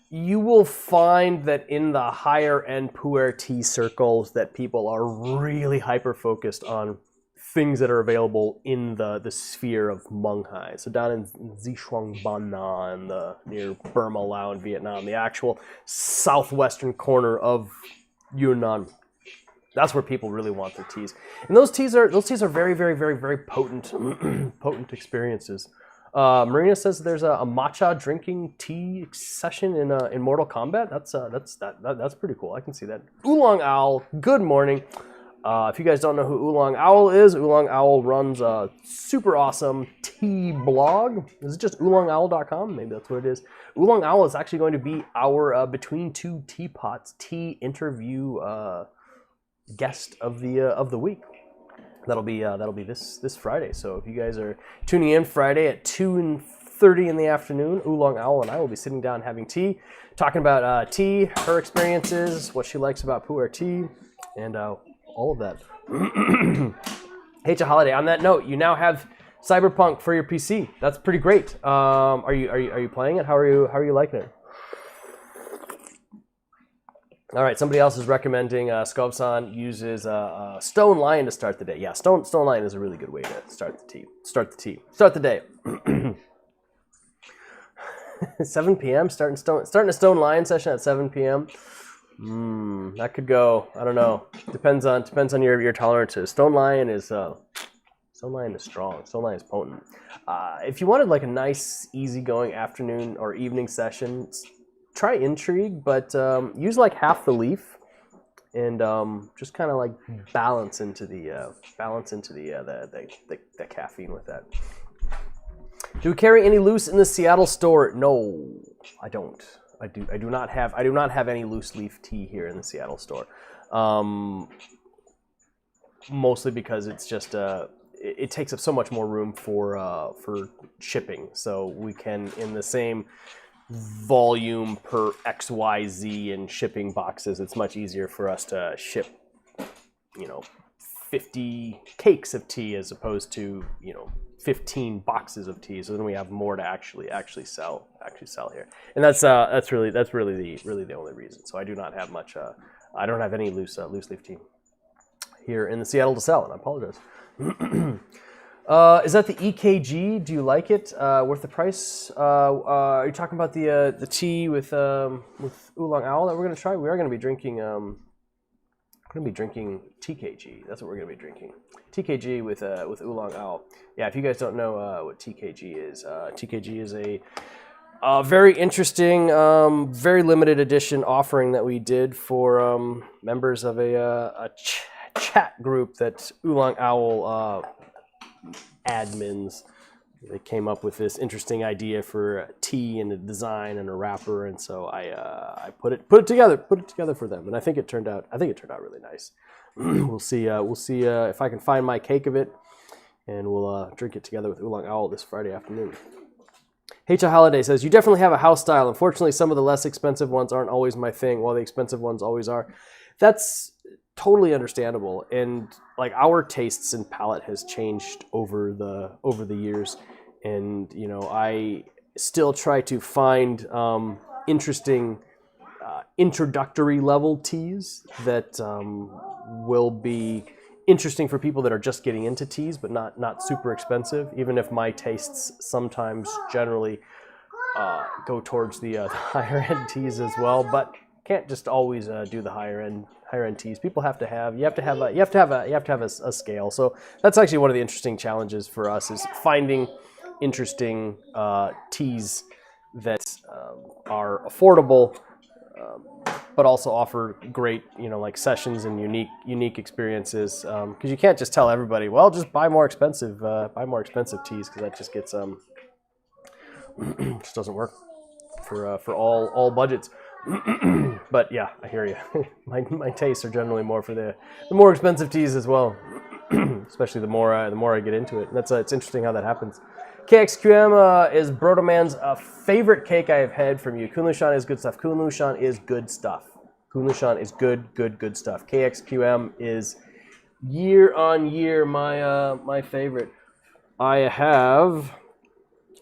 You will find that in the higher end pu'er tea circles that people are really hyper focused on things that are available in the sphere of Munghai. So down in Xishuangbanna, near Burma, Laos, and Vietnam, the actual southwestern corner of Yunnan. That's where people really want their teas, and those teas are very, very, very, very potent, potent experiences. Marina says there's a matcha drinking tea session in Mortal Kombat. That's pretty cool. I can see that. Oolong Owl, good morning. If you guys don't know who Oolong Owl is, Oolong Owl runs a super awesome tea blog. Is it just oolongowl.com? Maybe that's what it is. Oolong Owl is actually going to be our between two teapots tea interview guest of the week. That'll be this Friday. So if you guys are tuning in Friday at 2:30 in the afternoon, Oolong Owl and I will be sitting down having tea, talking about tea, her experiences, what she likes about pu'er tea, and all of that. Hey, Holiday. On that note, you now have Cyberpunk for your PC. That's pretty great. Are you playing it? How are you liking it? All right, somebody else is recommending Scobson uses Stone Lion to start the day. Yeah, Stone Lion is a really good way to start the day. 7 p.m. starting a Stone Lion session at 7 p.m. That could go. I don't know. Depends on your tolerances. Stone Lion is strong. Stone Lion is potent. If you wanted like a nice, easygoing afternoon or evening session, try Intrigue, but use like half the leaf, and just kind of like balance into the caffeine with that. Do we carry any loose in the Seattle store? No, I don't. I do not have any loose leaf tea here in the Seattle store. Mostly because it's just it takes up so much more room for shipping. So we can, in the same volume per XYZ in shipping boxes, it's much easier for us to ship 50 cakes of tea as opposed to 15 boxes of tea. So then we have more to actually sell here, and that's really the only reason. So I do not have much. I don't have any loose leaf tea here in the Seattle to sell, and I apologize. Is that the EKG? Do you like it? Worth the price? Are you talking about the tea with Oolong Owl that we're going to try? We are going to be drinking We're gonna be drinking TKG. That's what we're gonna be drinking. TKG with Oolong Owl. Yeah, if you guys don't know what TKG is a very interesting, very limited edition offering that we did for members of a chat group that Oolong Owl admins. They came up with this interesting idea for a tea and a design and a wrapper, and so I put it together for them, and I think it turned out really nice. We'll see if I can find my cake of it, and we'll drink it together with Oolong Owl this Friday afternoon. H.A. Holiday says, you definitely have a house style. Unfortunately, some of the less expensive ones aren't always my thing, while the expensive ones always are. That's totally understandable, and like our tastes and palate has changed over the years, and you know, I still try to find interesting introductory level teas that will be interesting for people that are just getting into teas, but not super expensive, even if my tastes sometimes generally go towards the higher end teas as well, but can't just always do the higher end teas. People have to have a scale. So that's actually one of the interesting challenges for us, is finding interesting teas that are affordable, but also offer great, you know, like sessions and unique experiences. Because you can't just tell everybody, well, just buy more expensive teas, because that just gets just doesn't work for all budgets. But yeah, I hear you. my tastes are generally more for the more expensive teas as well, especially the more I get into it. And that's it's interesting how that happens. KXQM is Brodoman's favorite cake I have had from you. Kunlushan is good stuff. Kunlushan is good stuff. Kunlushan is good stuff. KXQM is year on year my favorite. I have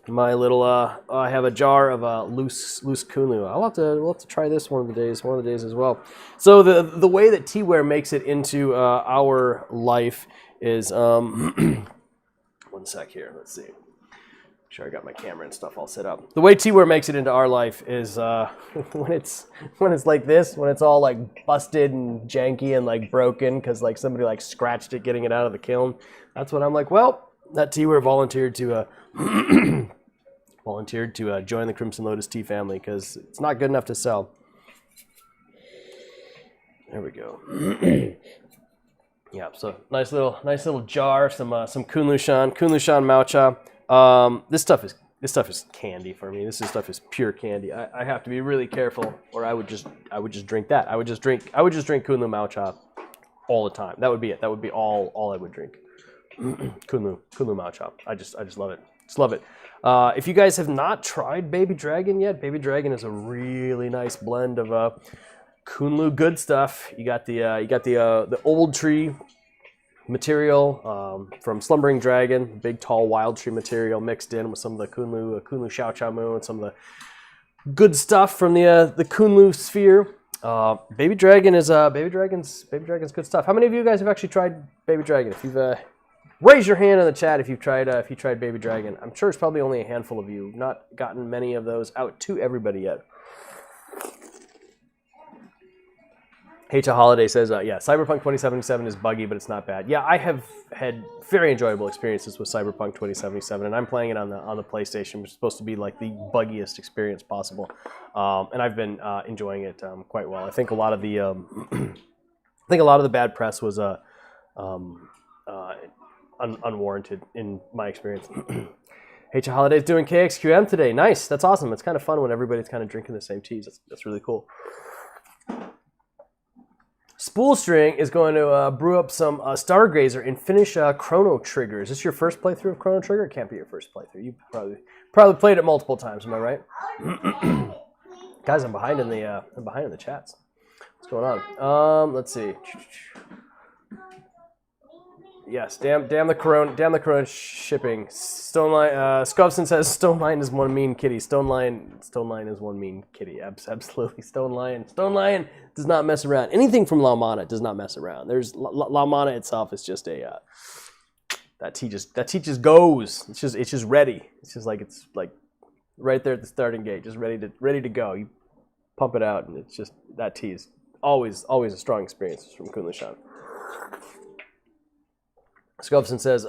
my little I have a jar of loose kunlu. We'll have to try this one of the days as well. So the way that pu'er makes it into our life is one sec here. Let's see. Make sure I got my camera and stuff all set up. The way pu'er makes it into our life is when it's like this, when it's all like busted and janky and like broken because like somebody like scratched it getting it out of the kiln. That's when I'm like, well, that pu'er volunteered to join the Crimson Lotus Tea family, because it's not good enough to sell. There we go. Yeah, so nice little jar, some Kunlushan Maocha. This stuff is candy for me. This stuff is pure candy. I have to be really careful, or I would just drink that. I would just drink Kunlu Maocha all the time. That would be it. That would be all I would drink. Kunlu Maocha. I just love it. Just love it. If you guys have not tried Baby Dragon yet, Baby Dragon is a really nice blend of Kunlu good stuff. You got the old tree material from Slumbering Dragon, big tall wild tree material mixed in with some of the Kunlu Xiao Chao Mu and some of the good stuff from the Kunlu sphere. Baby Dragon's good stuff. How many of you guys have actually tried Baby Dragon? If you've raise your hand in the chat if you tried Baby Dragon. I'm sure it's probably only a handful of you. Not gotten many of those out to everybody yet. H.A. Holiday says, yeah, Cyberpunk 2077 is buggy, but it's not bad. Yeah, I have had very enjoyable experiences with Cyberpunk 2077, and I'm playing it on the PlayStation, which is supposed to be like the buggiest experience possible. And I've been enjoying it quite well. I think a lot of the bad press was unwarranted in my experience. H.A. Holiday's doing KXQM today. Nice. That's awesome. It's kind of fun when everybody's kind of drinking the same teas. That's really cool. Spoolstring is going to brew up some Stargazer and finish Chrono Trigger. Is this your first playthrough of Chrono Trigger? It can't be your first playthrough. You probably played it multiple times. Am I right? Guys, I'm behind in the chats. What's going on? Let's see. Yes, damn the Corona shipping. Stoneline, Scubson says Stonelion is one mean kitty. Stonelion is one mean kitty. Absolutely, Stonelion does not mess around. Anything from La Mana does not mess around. There's La Mana itself is just a that tea just goes. It's just ready. It's like right there at the starting gate, just ready to go. You pump it out, and it's just that tea is always a strong experience from Kunlun. Sculpson says,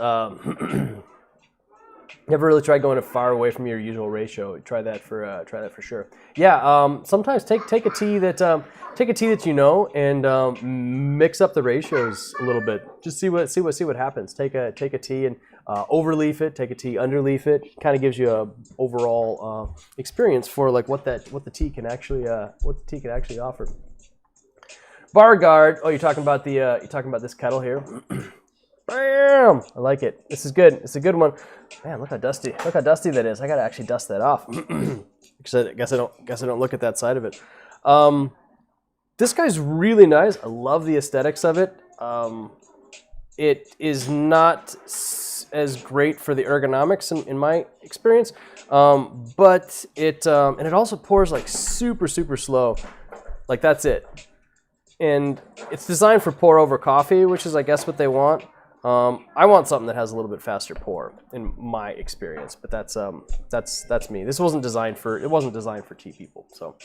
never really tried going far away from your usual ratio. Try that for sure. Yeah, sometimes take a tea that you know and mix up the ratios a little bit. Just see what happens. Take a tea and overleaf it. Take a tea, underleaf it. Kind of gives you a overall experience for like what the tea can actually offer. Bar guard. Oh, you're talking about this kettle here. Bam! I like it. This is good. It's a good one. Man, look how dusty that is. I gotta actually dust that off. Because I guess I don't look at that side of it. This guy's really nice. I love the aesthetics of it. It is not as great for the ergonomics in my experience, but it also pours like super slow. Like that's it. And it's designed for pour over coffee, which is I guess what they want. I want something that has a little bit faster pour, in my experience, but that's me. This wasn't designed for tea people, so.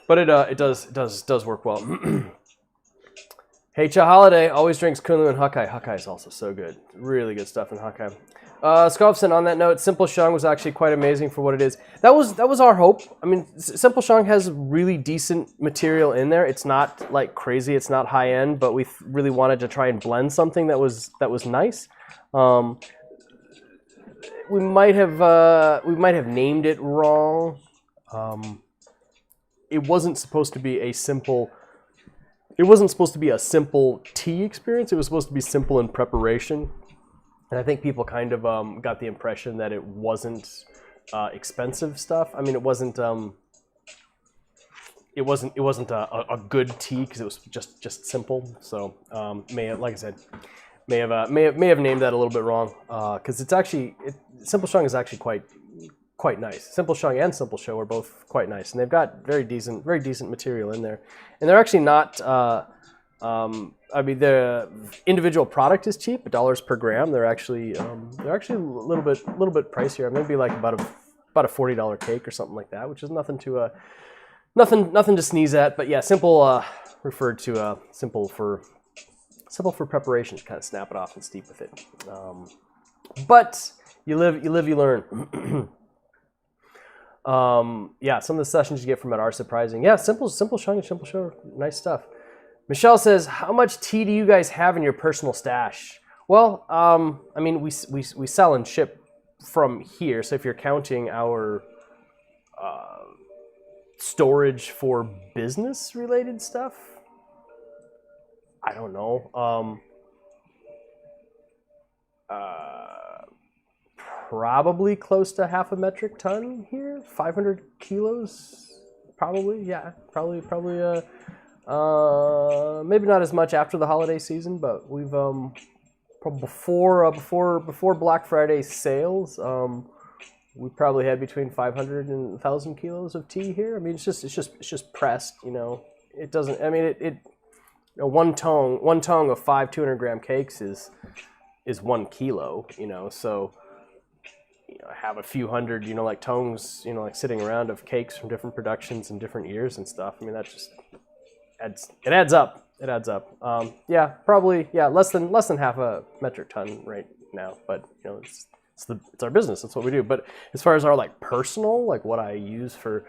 But it does work well. Hey, Cha Holiday always drinks Kunlun and Hakkai. Hakkai is also so good. Really good stuff in Hakkai. Sculpson, on that note, Simple Sheng was actually quite amazing for what it is. That was our hope. I mean, Simple Sheng has really decent material in there. It's not like crazy. It's not high end, but we really wanted to try and blend something that was nice. We might have named it wrong. It wasn't supposed to be a simple. It wasn't supposed to be a simple tea experience. It was supposed to be simple in preparation. And I think people kind of got the impression that it wasn't expensive stuff. I mean, it wasn't a good tea because it was just simple. So like I said, may have named that a little bit wrong because it's actually Simple Sheng is actually quite nice. Simple Sheng and Simple Show are both quite nice, and they've got very decent material in there, and they're actually not. I mean, the individual product is cheap, $1 per gram. They're actually a little bit pricier. Maybe like about a $40 cake or something like that, which is nothing to sneeze at. But yeah, Simple referred to simple for preparation. Just kind of snap it off and steep with it. But you live, you learn. Yeah, some of the sessions you get from it are surprising. Yeah, Simple Sheng and Simple Show, nice stuff. Michelle says, how much tea do you guys have in your personal stash? Well, I mean, we sell and ship from here. So if you're counting our storage for business-related stuff, I don't know. Probably close to half a metric ton here, 500 kilos, probably. Yeah, probably. Maybe not as much after the holiday season, but we've before Black Friday sales, we probably had between 500 and 1,000 kilos of tea here. I mean, it's just pressed. You know, it doesn't. I mean, one tongue of 5 200-gram cakes is 1 kilo. You know, so. I have a few hundred, like tongues, like sitting around of cakes from different productions and different years and stuff. I mean, that just adds up. It adds up. Yeah, probably. Yeah, less than half a metric ton right now. But it's our business. That's what we do. But as far as our personal, what I use for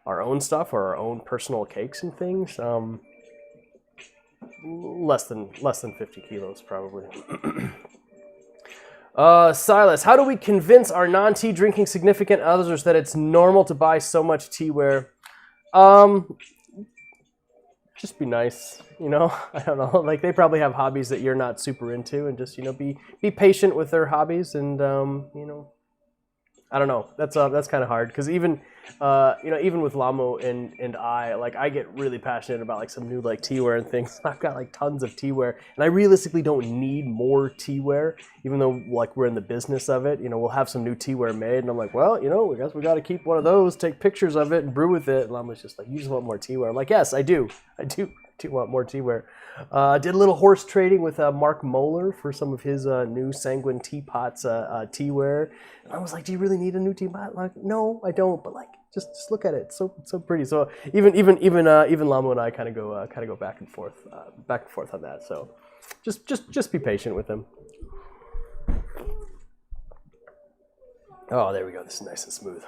our own stuff or our own personal cakes and things, less than 50 kilos probably. Silas, how do we convince our non-tea drinking significant others that it's normal to buy so much teaware? Just be nice, I don't know. They probably have hobbies that you're not super into, and just be patient with their hobbies, and I don't know. That's kind of hard because even with Lamo and I get really passionate about some new teaware and things. I've got tons of teaware, and I realistically don't need more teaware, even though we're in the business of it. We'll have some new teaware made, and I'm well, I guess we got to keep one of those, take pictures of it, and brew with it. And Lamo's just you just want more teaware. I'm yes, I do want more teaware. Did a little horse trading with Mark Moeller for some of his new Sanguine Teapots teaware. And I was do you really need a new teapot? No, I don't, but Just look at it. It's so pretty. So even Lamu and I kind of go back and forth on that. So just be patient with him. Oh, there we go. This is nice and smooth.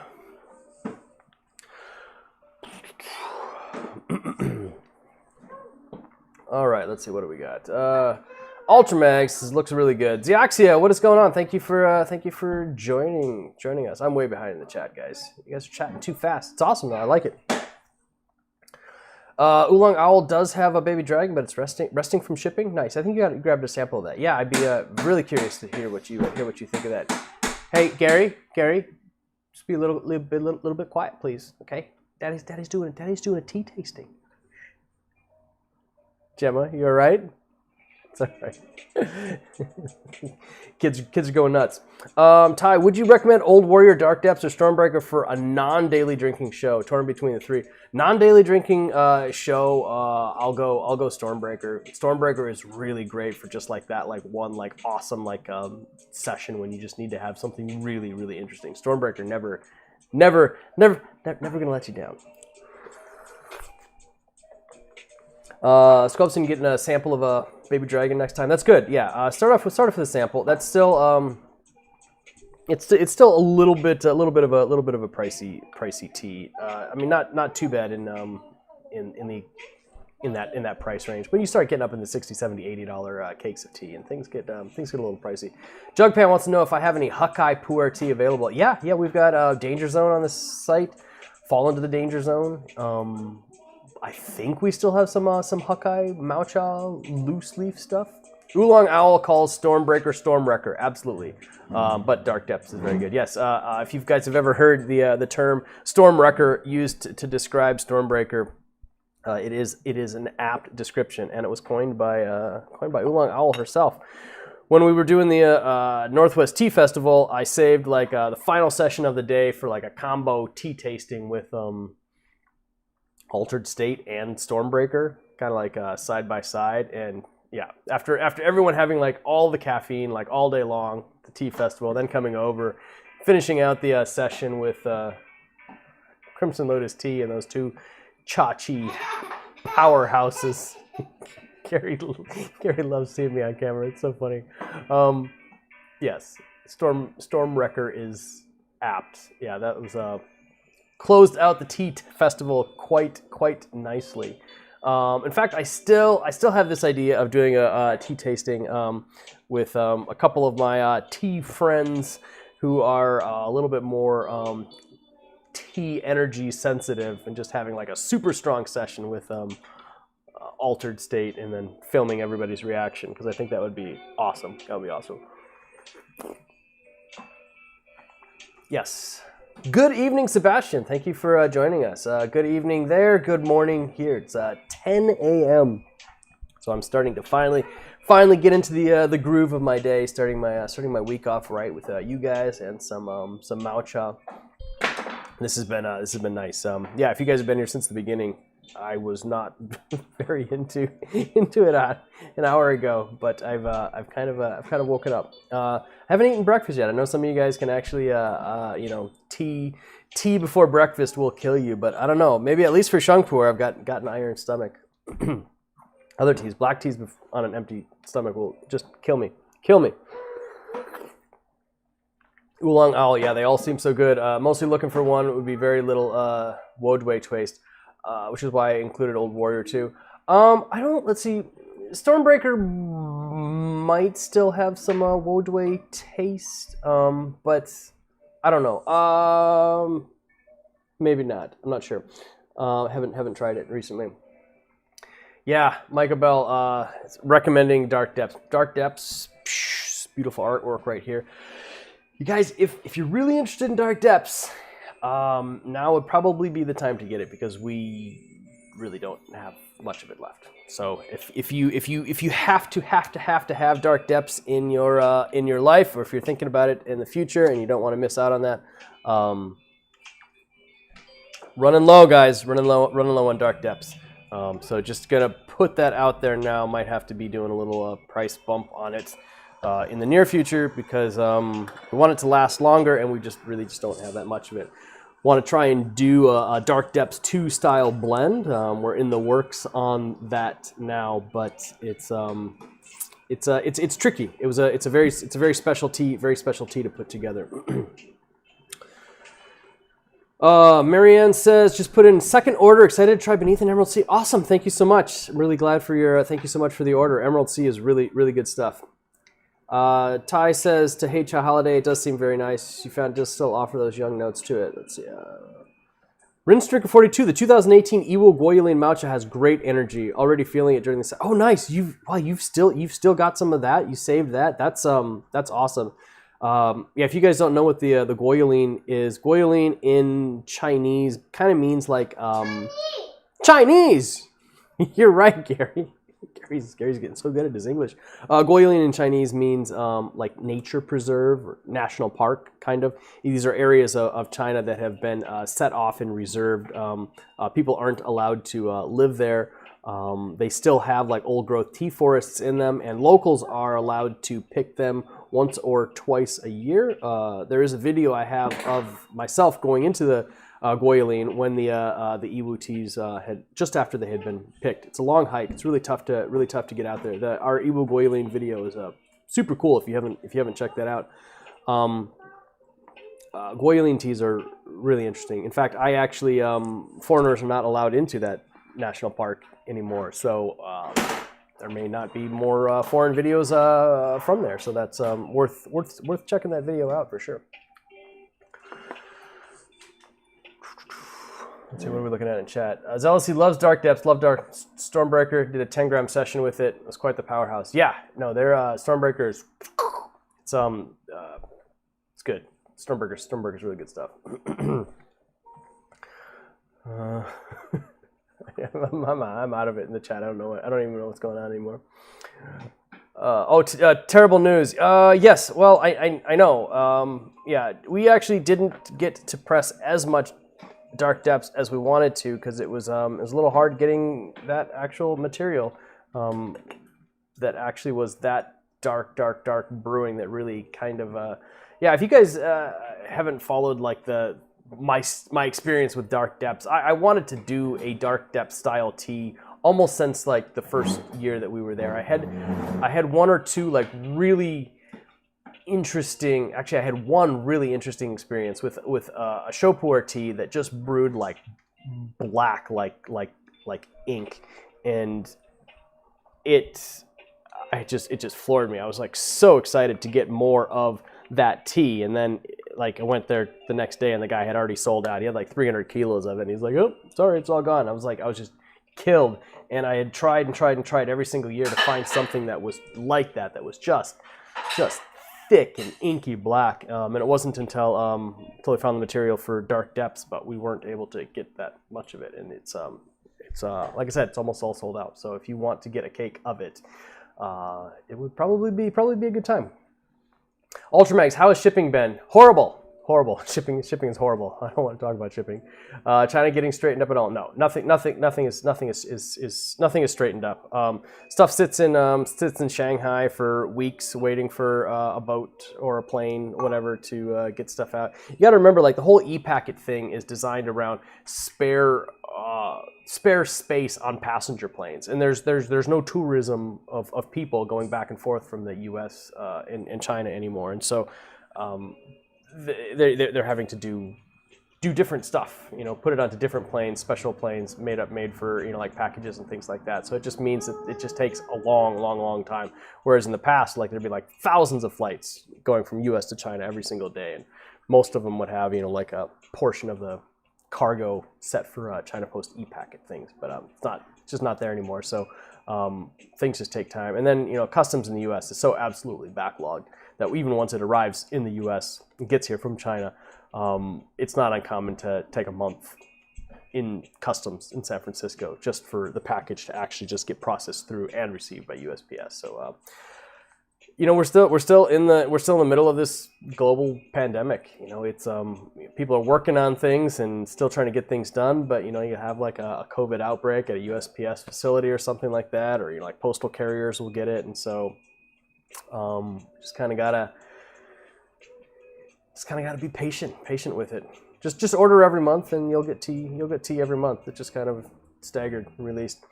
All right, let's see. What do we got? Ultramax, this looks really good. Zeoxia, what is going on? Thank you for joining us. I'm way behind in the chat, guys. You guys are chatting too fast. It's awesome though. I like it. Oolong Owl does have a baby dragon, but it's resting from shipping. Nice. I think you grabbed a sample of that. Yeah, I'd be really curious to hear what you think of that. Hey, Gary, just be a little bit quiet, please. Okay, Daddy's doing a tea tasting. Gemma, you all right? It's all right. kids are going nuts. Ty, would you recommend Old Warrior, Dark Depths, or Stormbreaker for a non-daily drinking show? Torn between the three. Non-daily drinking show. I'll go Stormbreaker. Stormbreaker is really great for just like that, like one like awesome like session when you just need to have something really really interesting. Stormbreaker never gonna let you down. Sculpson getting a sample of a baby dragon next time. That's good. Yeah. Start off with a sample. That's still it's still a little bit of a pricey tea. I mean not too bad in that price range, but you start getting up in the $60, $70, $80 cakes of tea, and things get a little pricey. Jugpan wants to know if I have any Huckeye pu'er tea available. Yeah, we've got Danger Zone on the site. Fall into the Danger Zone. I think we still have some Huckeye Maocha loose leaf stuff. Oolong Owl calls Stormbreaker Stormwrecker, absolutely. But Dark Depths is very good. Yes, if you guys have ever heard the term Stormwrecker used to describe Stormbreaker, it is an apt description, and it was coined by Oolong Owl herself. When we were doing the Northwest Tea Festival, I saved like the final session of the day for like a combo tea tasting with Altered State and Stormbreaker, kind of like side by side. And yeah, after everyone having like all the caffeine like all day long, the tea festival, then coming over, finishing out the session with Crimson Lotus Tea and those two Chachi powerhouses. Gary loves seeing me on camera. It's so funny. Yes, Stormwrecker is apt. Yeah, that was closed out the tea festival quite nicely. In fact, I still have this idea of doing a tea tasting with a couple of my tea friends who are a little bit more tea energy sensitive, and just having like a super strong session with Altered State, and then filming everybody's reaction, because I think that would be awesome. That would be awesome. Yes. Good evening, Sebastian. Thank you for joining us. Good evening there. Good morning here. It's 10 a.m. So I'm starting to finally get into the groove of my day. Starting my week off right with you guys and some Maocha. This has been nice. Yeah, if you guys have been here since the beginning, I was not very into it an hour ago, but I've kind of woken up. I haven't eaten breakfast yet. I know some of you guys can actually tea before breakfast will kill you, but I don't know. Maybe at least for sheng pu'er, I've got an iron stomach. Other teas, black teas on an empty stomach will just kill me. Oolong Owl, yeah, they all seem so good. Mostly looking for one. It would be very little Wodway taste. Which is why I included Old Warrior too. Let's see, Stormbreaker might still have some Wodway taste, but I don't know. Maybe not. I'm not sure. Haven't tried it recently. Yeah, Micah Bell recommending Dark Depths. Dark Depths, beautiful artwork right here. You guys, if you're really interested in Dark Depths, now would probably be the time to get it, because we really don't have much of it left. So if you have to have Dark Depths in your life, or if you're thinking about it in the future and you don't want to miss out on that, running low, guys, running low on Dark Depths. So just gonna put that out there now. Might have to be doing a little price bump on it in the near future, because we want it to last longer, and we just don't have that much of it. want to try and do a Dark Depths 2 style blend. We're in the works on that now, but it's tricky. It's a very special tea to put together. Marianne says, just put in second order. Excited to try Beneath an Emerald Sea. Awesome. Thank you so much. I'm really glad for your, thank you so much for the order. Emerald Sea is really, really good stuff. Ty says, to Hey Cha Holiday, it does seem very nice. You found does still offer those young notes to it. Let's see. Rinse Drinker 42, the 2018 Iwo Goyuling Maocha has great energy. Already feeling it during this. Oh, nice. You've still got some of that. You saved that. That's awesome. Yeah, if you guys don't know what the Goyuling is, Goyuling in Chinese kind of means like Chinese. You're right, Gary. Gary's getting so good at his English. Goyuling in Chinese means like nature preserve or national park, kind of. These are areas of China that have been set off and reserved. People aren't allowed to live there. They still have like old growth tea forests in them, and locals are allowed to pick them once or twice a year. There is a video I have of myself going into the Goyuling when the Iwu teas had just after they had been picked. It's a long hike. It's really tough to get out there. Our Iwu Goyuling video is super cool if you haven't checked that out. Goyuling teas are really interesting. In fact, I actually foreigners are not allowed into that national park anymore. So there may not be more foreign videos from there. So that's worth checking that video out for sure. Let's see, what are we looking at in chat? Zealousy loves Dark Depths, love Dark Stormbreaker. Did a 10-gram session with it. It was quite the powerhouse. Yeah, no, their Stormbreakers. It's good. Stormbreaker's really good stuff. I'm out of it in the chat. I don't even know what's going on anymore. Terrible news. Yes. Well, I know. Yeah, we actually didn't get to press as much Dark Depths as we wanted to because it was a little hard getting that actual material that actually was that dark brewing that really kind of yeah. If you guys haven't followed like my experience with Dark Depths, I wanted to do a Dark Depths style tea almost since like the first year that we were there. I had one or two like really interesting. Actually, I had one really interesting experience with a pu'erh tea that just brewed like black, like ink, and it just floored me. I was like so excited to get more of that tea, and then like I went there the next day, and the guy had already sold out. He had like 300 kilos of it. And he's like, "Oh, sorry, it's all gone." I was just killed, and I had tried every single year to find something that was like that. That was just thick and inky black, and it wasn't until we found the material for Dark Depths, but we weren't able to get that much of it, and it's like I said, it's almost all sold out. So if you want to get a cake of it, it would probably be a good time. Ultramags, how has shipping been? Horrible. Shipping is horrible. I don't want to talk about shipping. China getting straightened up at all? No, nothing is straightened up. Stuff sits in Shanghai for weeks, waiting for a boat or a plane, whatever, to get stuff out. You got to remember, like the whole e-packet thing is designed around spare space on passenger planes, and there's no tourism of people going back and forth from the U.S. and China anymore, and so. They're having to do different stuff, put it onto different planes, special planes made for, like packages and things like that. So it just means that it just takes a long time. Whereas in the past, like there'd be like thousands of flights going from US to China every single day. And most of them would have, like a portion of the cargo set for China Post e-packet things, but it's just not there anymore. So things just take time. And then, customs in the US is so absolutely backlogged that even once it arrives in the U.S. and gets here from China, it's not uncommon to take a month in customs in San Francisco just for the package to actually just get processed through and received by USPS. So, we're still in the middle of this global pandemic. It's people are working on things and still trying to get things done, but you have like a COVID outbreak at a USPS facility or something like that, or like postal carriers will get it, and so. Just kind of gotta be patient with it. just order every month, and you'll get tea. You'll get tea every month. It's just kind of staggered released.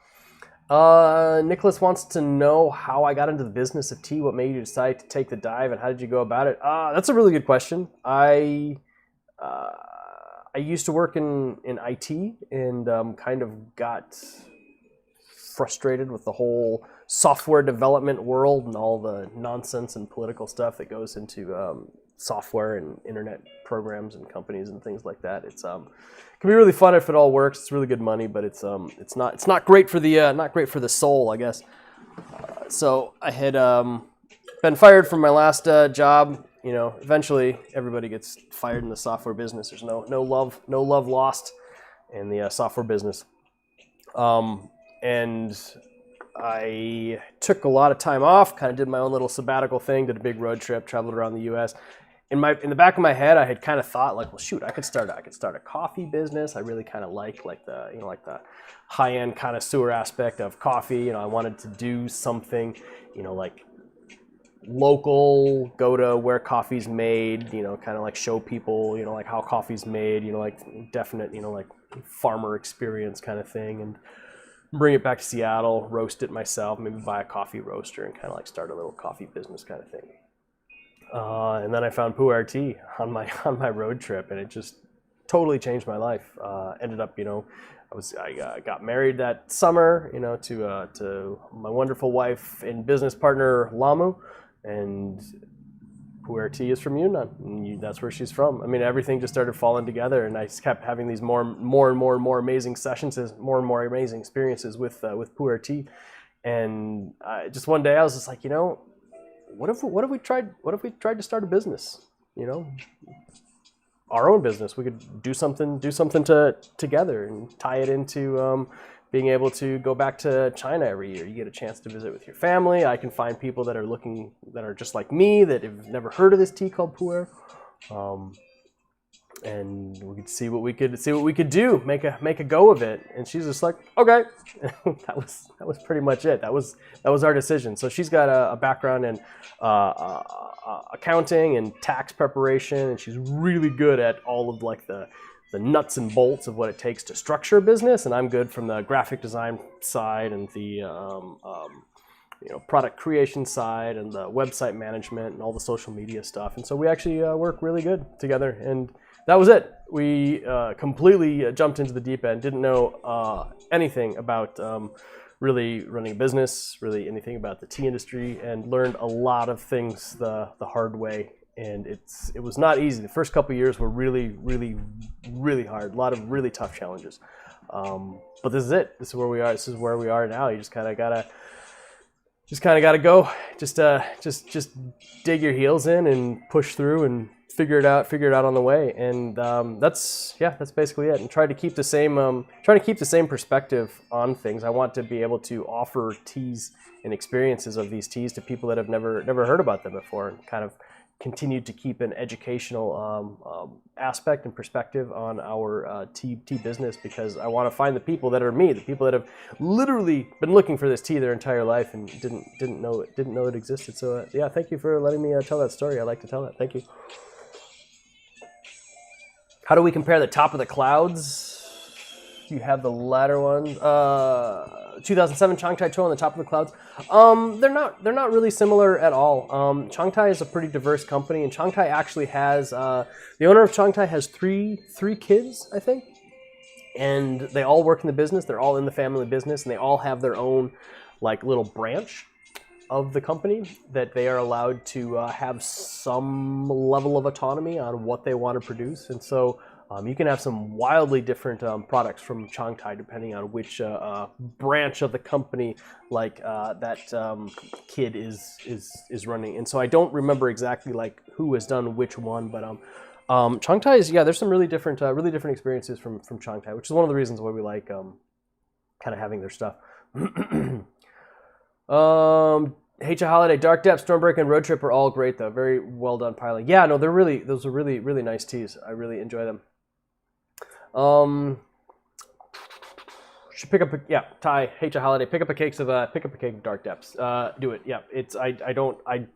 Nicholas wants to know how I got into the business of tea. What made you decide to take the dive, and how did you go about it? That's a really good question. I used to work in IT, and kind of got frustrated with the whole software development world and all the nonsense and political stuff that goes into software and internet programs and companies and things like that. It's can be really fun if it all works. It's really good money, but it's not great for the soul, I guess. So I had been fired from my last job. You know, eventually everybody gets fired in the software business. There's no love lost in the software business. And I took a lot of time off, kind of did my own little sabbatical thing, did a big road trip, traveled around the U.S. In the back of my head, I had kind of thought, like, well, shoot, I could start a coffee business. I really kind of like the high-end connoisseur aspect of coffee. You know, I wanted to do something, you know, like local, go to where coffee's made, you know, kind of like show people, you know, like how coffee's made, you know, like definite, you know, like farmer experience kind of thing, and bring it back to Seattle, roast it myself, maybe buy a coffee roaster and kind of like start a little coffee business kind of thing. And then I found pu'er tea on my road trip, and it just totally changed my life. Ended up, you know, I got married that summer, you know, to my wonderful wife and business partner Lamu, and pu'er tea is from Yunnan, and that's where she's from. I mean, everything just started falling together, and I just kept having these more and more amazing sessions, more and more amazing experiences with pu'er tea. And just one day I was just like, you know, what if we tried to start a business? You know, our own business. We could do something together and tie it into being able to go back to China every year. You get a chance to visit with your family. I can find people that are just like me, that have never heard of this tea called pu'er, and we could see what we could do, make a go of it. And she's just like, okay. that was pretty much it. That was our decision. So she's got a background in accounting and tax preparation, and she's really good at all of like the nuts and bolts of what it takes to structure a business, and I'm good from the graphic design side and the you know, product creation side and the website management and all the social media stuff. And so we actually work really good together, and that was it. We completely jumped into the deep end, didn't know anything about really running a business, really anything about the tea industry, and learned a lot of things the hard way. And it was not easy. The first couple of years were really hard. A lot of really tough challenges. But this is it. This is where we are. This is where we are now. You just kind of gotta go. Just dig your heels in and push through and figure it out on the way. And that's basically it. And try to keep the same perspective on things. I want to be able to offer teas and experiences of these teas to people that have never heard about them before, and kind of continued to keep an educational aspect and perspective on our tea business, because I want to find the people that are me, the people that have literally been looking for this tea their entire life and didn't know it existed. So yeah, thank you for letting me tell that story. I like to tell that. Thank you. How do we compare the top of the clouds? You have the latter one. 2007 Changtai Tour on the top of the clouds. They're not really similar at all. Changtai is a pretty diverse company, and Changtai actually has the owner of Changtai has three kids, I think, and they all work in the business. They're all in the family business, and they all have their own like little branch of the company that they are allowed to have some level of autonomy on what they want to produce. And so you can have some wildly different products from Changtai depending on which branch of the company like that kid is running. And so I don't remember exactly like who has done which one, but Changtai is, there's some really different experiences from Changtai, which is one of the reasons why we like kind of having their stuff. Hacha Holiday, Dark Depth, Stormbreaker, and Road Trip are all great though. Very well done piling. Yeah, no, those are really nice teas. I really enjoy them. Should pick up Ty, Hacha Holiday, pick up a cake of Dark Depths. Do it. Yeah, I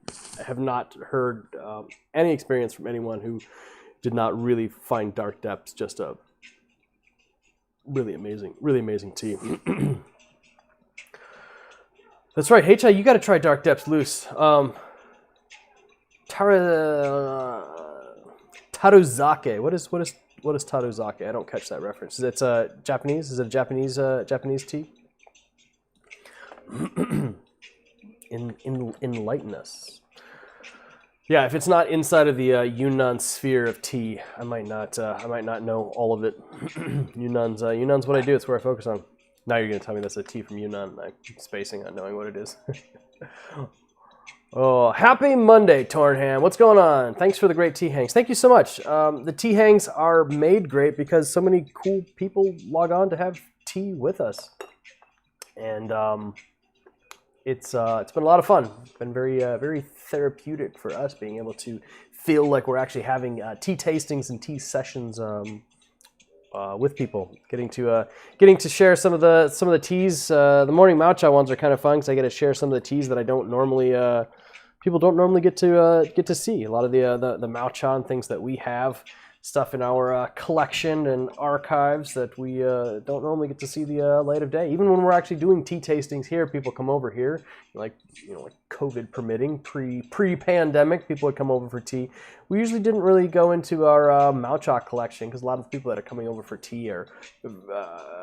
have not heard any experience from anyone who did not really find Dark Depths just a really amazing tea. That's right, HI, you got to try Dark Depths loose. Taruzake. What is Taruzake? I don't catch that reference. Is it Japanese? Is it a Japanese tea? Enlighten us. Yeah, if it's not inside of the Yunnan sphere of tea, I might not know all of it. Yunnan's what I do. It's where I focus on. Now you're gonna tell me that's a tea from Yunnan. I'm spacing on knowing what it is. Oh, happy Monday, Tornham. What's going on? Thanks for the great tea hangs. Thank you so much. The tea hangs are made great because so many cool people log on to have tea with us, and it's been a lot of fun. It's been very therapeutic for us being able to feel like we're actually having tea tastings and tea sessions with people. Getting to share some of the teas. The morning Maocha ones are kind of fun because I get to share some of the teas that I don't normally people don't normally get to see. A lot of the Maocha and things that we have, stuff in our collection and archives that we don't normally get to see the light of day. Even when we're actually doing tea tastings here, people come over here, like COVID permitting, pre-pandemic, people would come over for tea. We usually didn't really go into our Maocha collection because a lot of the people that are coming over for tea are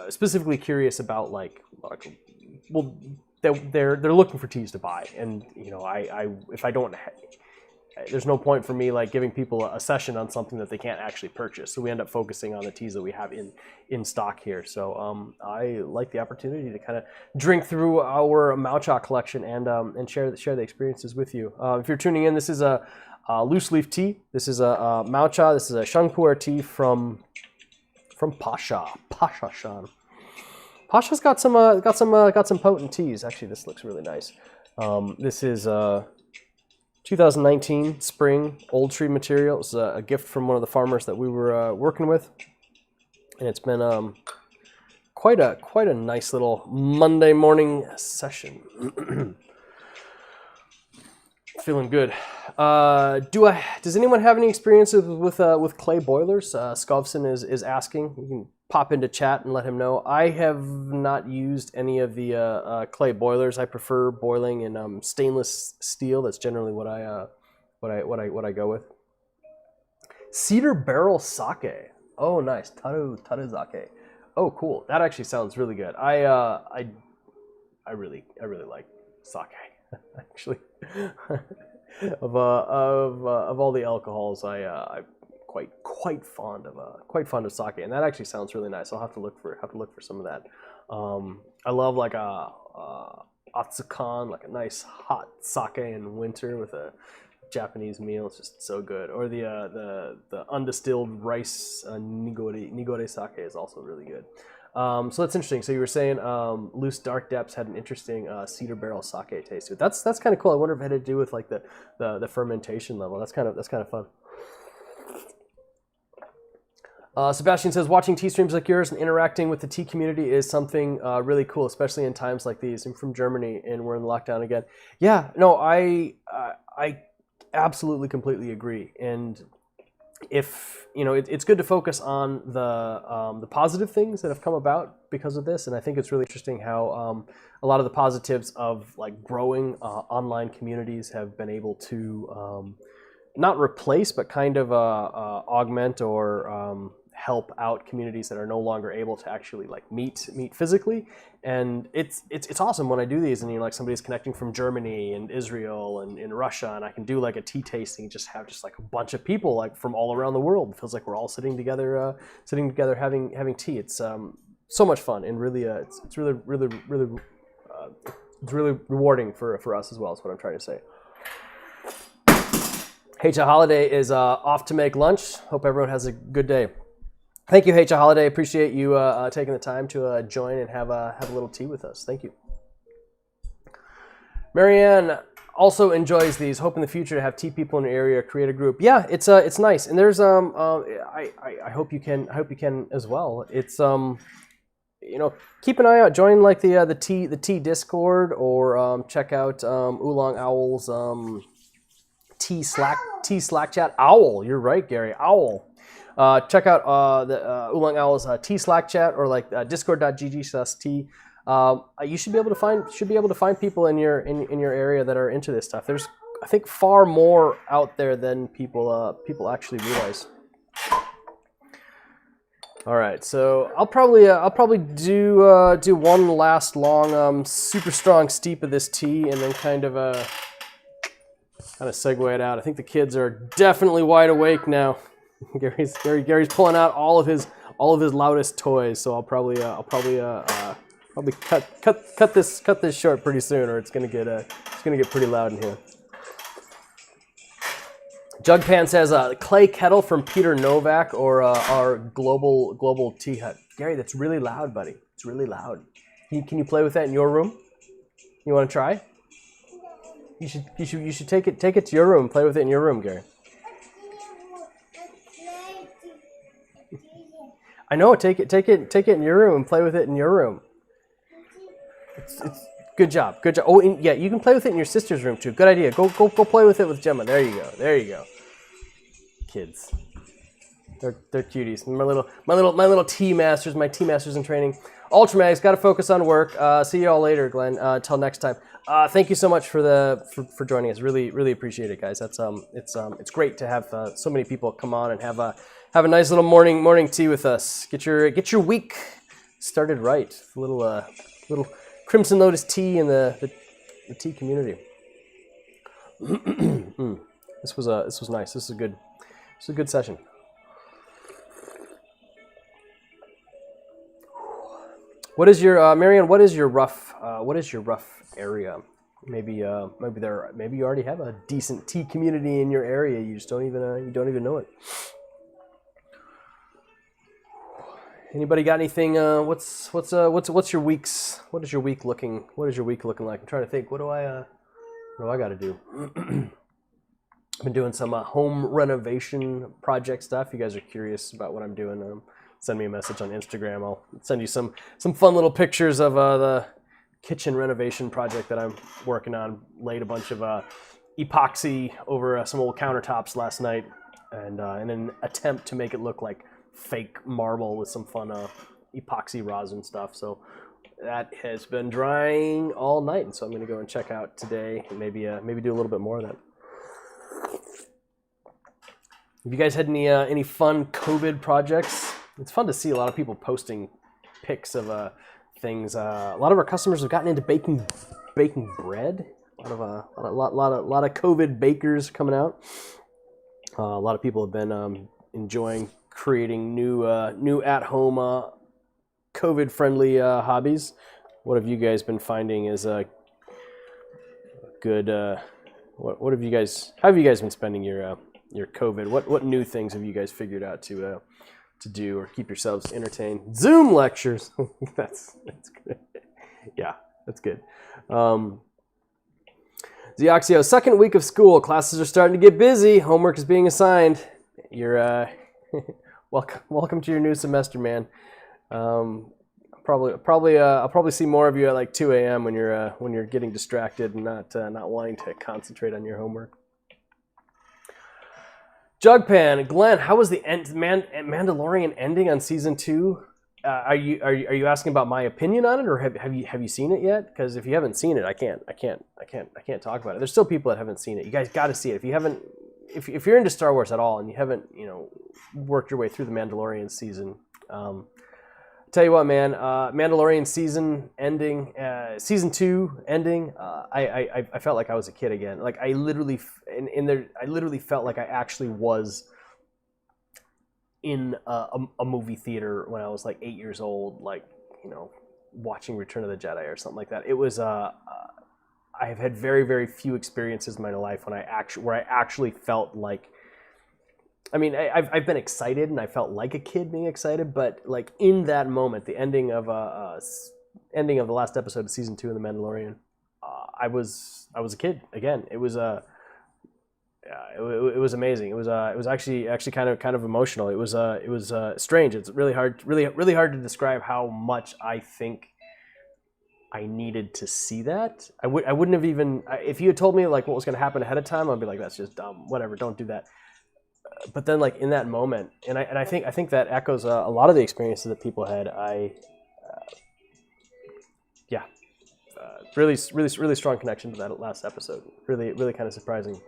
specifically curious about they're looking for teas to buy, and if I don't. There's no point for me giving people a session on something that they can't actually purchase. So we end up focusing on the teas that we have in stock here. So I like the opportunity to kind of drink through our Maocha collection and share the experiences with you. If you're tuning in, this is a loose leaf tea. This is a Maocha. This is a sheng pu'er tea from Pasha Shan. Pasha's got some potent teas. Actually, this looks really nice. This is 2019 spring old tree material. It's a gift from one of the farmers that we were working with, and it's been quite a nice little Monday morning session. Feeling good. Does anyone have any experiences with clay boilers? Skovson is asking. You can pop into chat and let him know. I have not used any of the clay boilers. I prefer boiling in stainless steel. That's generally what I go with. Cedar barrel sake. Oh, nice. Taruzake. Oh, cool. That actually sounds really good. I really like sake. Actually, of all the alcohols, I'm quite fond of sake, and that actually sounds really nice. I'll have to look for some of that. I love a atsukan, like a nice hot sake in winter with a Japanese meal. It's just so good. Or the undistilled rice nigore sake is also really good. So that's interesting. So you were saying loose Dark Depths had an interesting cedar barrel sake taste to it. That's kind of cool. I wonder if it had to do with the fermentation level. That's kind of fun. Sebastian says, watching tea streams like yours and interacting with the tea community is something really cool, especially in times like these. I'm from Germany and we're in lockdown again. Yeah, no, I absolutely completely agree. And if it's good to focus on the positive things that have come about because of this, and I think it's really interesting how a lot of the positives of growing online communities have been able to not replace but kind of augment or help out communities that are no longer able to actually meet physically. And it's awesome when I do these and somebody's connecting from Germany and Israel and in Russia, and I can do a tea tasting, just have a bunch of people from all around the world. It feels like we're all sitting together having tea. It's so much fun, and really it's really rewarding for us as well, is what I'm trying to say. H.A. Holiday is off to make lunch. Hope everyone has a good day. Thank you, H.A. Holiday. Appreciate you taking the time to join and have a little tea with us. Thank you. Marianne also enjoys these. Hope in the future to have tea people in the area create a group. Yeah, it's nice, and there's I hope you can as well. It's keep an eye out. Join the tea Discord, or check out Oolong Owl's tea Slack chat. Owl, you're right, Gary. Owl. check out the Oolong Owl's Tea Slack chat or like discord.gg/tea. You should be able to find people in your area that are into this stuff. There's, I think, far more out there than people actually realize. All right, so I'll probably do one last long super strong steep of this tea, and then kind of segue it out. I think the kids are definitely wide awake now. Gary's pulling out all of his loudest toys, so I'll probably cut this short pretty soon, or it's gonna get pretty loud in here. Jugpan says clay kettle from Peter Novak or our global tea hut. Gary, that's really loud, buddy. It's really loud. Can you play with that in your room? You want to try? You should take it to your room. Play with it in your room, Gary. I know. Take it in your room and play with it in your room. It's good job. Good job. Oh, yeah, you can play with it in your sister's room too. Good idea. Go play with it with Gemma. There you go. Kids, they're cuties. My little tea masters. My tea masters in training. Ultramags, got to focus on work. See you all later, Glenn. Till next time. Thank you so much for joining us. Really appreciate it, guys. That's it's great to have so many people come on and have a nice little morning tea with us. Get your week started right. A little Crimson Lotus Tea in the tea community. This was nice. This is a good session. What is your Marianne? What is your rough area? Maybe you already have a decent tea community in your area. You just don't even know it. Anybody got anything? What is your week looking like? I'm trying to think. What do I got to do? I've been doing some home renovation project stuff. You guys are curious about what I'm doing? Send me a message on Instagram. I'll send you some fun little pictures of the kitchen renovation project that I'm working on. Laid a bunch of epoxy over some old countertops last night, and in an attempt to make it look like fake marble with some fun epoxy rosin stuff. So that has been drying all night, and so I'm going to go and check out today and maybe do a little bit more of that. Have you guys had any fun COVID projects? It's fun to see a lot of people posting pics of things. A lot of our customers have gotten into baking bread. A lot of COVID bakers coming out. A lot of people have been enjoying creating new at-home COVID-friendly hobbies. What have you guys been finding is good? What have you guys? How have you guys been spending your COVID? What new things have you guys figured out to do or keep yourselves entertained? Zoom lectures. that's good. Yeah, that's good. Zeoxio, second week of school. Classes are starting to get busy. Homework is being assigned. You're welcome to your new semester, man. I'll probably see more of you at like 2 a.m. when you're getting distracted and not wanting to concentrate on your homework. Jugpan, Glenn, how was the Mandalorian ending on season 2? Are you asking about my opinion on it, or have you seen it yet? Because if you haven't seen it, I can't talk about it. There's still people that haven't seen it. You guys got to see it. If you haven't, if you're into Star Wars at all and you haven't worked your way through the Mandalorian season, tell you what, man, Mandalorian season ending, season 2 ending. I felt like I was a kid again. Like I literally felt like I actually was in a movie theater when I was like 8 years old, like watching Return of the Jedi or something like that. It was I have had very, very few experiences in my life where I actually felt like. I mean, I've been excited and I felt like a kid being excited, but like in that moment, the ending of the last episode of season 2 of The Mandalorian, I was a kid again. It was it was amazing. It was actually kind of emotional. It was strange. It's really hard to describe how much I think I needed to see that. I wouldn't have even if you had told me like what was going to happen ahead of time, I'd be like, that's just dumb. Whatever, don't do that. but then like in that moment, and I think that echoes a lot of the experiences that people had. Yeah, really strong connection to that last episode. Really kind of surprising.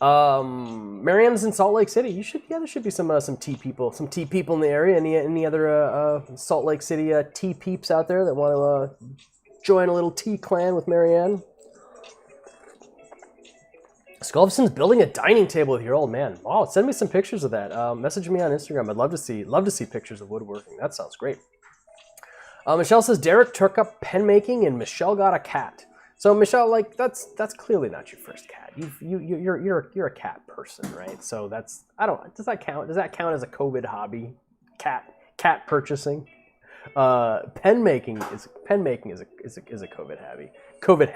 Marianne's in Salt Lake City. There should be some tea people in the area. Any other Salt Lake City tea peeps out there that want to join a little tea clan with Marianne? Sculvson's building a dining table with your old man. Wow, send me some pictures of that. Message me on Instagram. I'd love to see pictures of woodworking. That sounds great. Michelle says Derek took up pen making and Michelle got a cat. So Michelle, like that's clearly not your first cat. You're a cat person, right? So does that count? Does that count as a COVID hobby? Cat purchasing. Pen making is a COVID hobby. COVID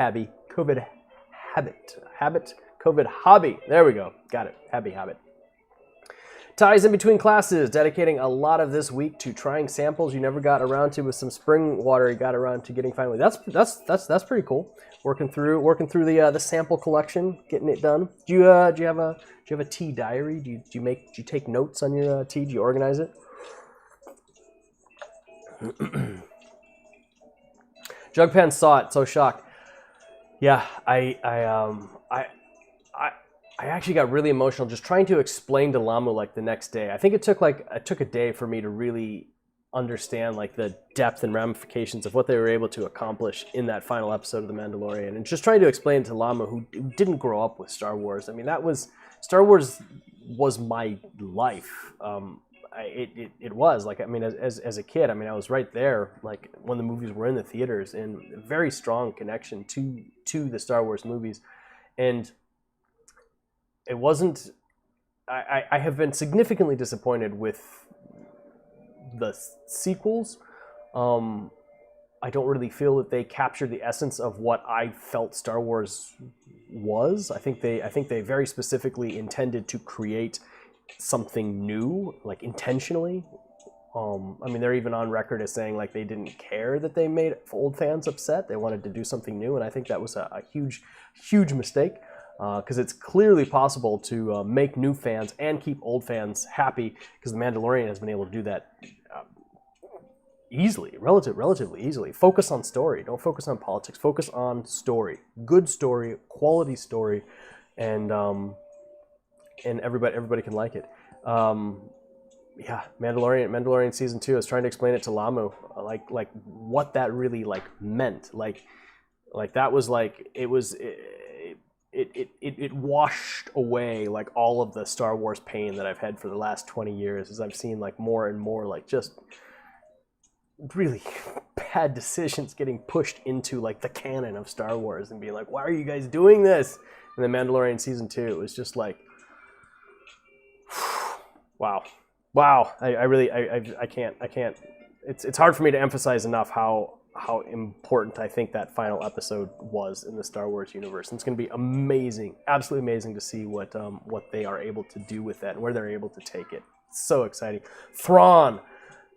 habit. COVID hobby. There we go. Got it. Habit. Ties in between classes, dedicating a lot of this week to trying samples you never got around to with some spring water you got around to getting finally. That's pretty cool. Working through the sample collection, getting it done. Do you have a tea diary? Do you take notes on your tea? Do you organize it? Jugpan saw it, so shocked. Yeah, I actually got really emotional just trying to explain to Lamu like the next day. I think it took a day for me to really understand like the depth and ramifications of what they were able to accomplish in that final episode of The Mandalorian, and just trying to explain to Lamu, who didn't grow up with Star Wars. I mean, Star Wars was my life. It was like, I mean, as a kid, I mean, I was right there, like when the movies were in the theaters, and a very strong connection to the Star Wars movies. And it wasn't, I have been significantly disappointed with the sequels. I don't really feel that they captured the essence of what I felt Star Wars was. I think they very specifically intended to create something new, like intentionally. I mean, they're even on record as saying like they didn't care that they made old fans upset. They wanted to do something new, and I think that was a huge mistake. Because it's clearly possible to make new fans and keep old fans happy, because The Mandalorian has been able to do that easily, relatively easily. Focus on story. Don't focus on politics. Focus on story. Good story, quality story, and everybody can like it. Yeah, Mandalorian season 2. I was trying to explain it to Lamu, like what that really like meant. Like that was like it washed away like all of the Star Wars pain that I've had for the last 20 years, as I've seen like more and more like just really bad decisions getting pushed into like the canon of Star Wars, and being like, why are you guys doing this? And The Mandalorian season 2, it was just like, wow. I can't. It's hard for me to emphasize enough how important I think that final episode was in the Star Wars universe. And it's going to be amazing, absolutely amazing to see what they are able to do with that and where they're able to take it. It's so exciting. Thrawn,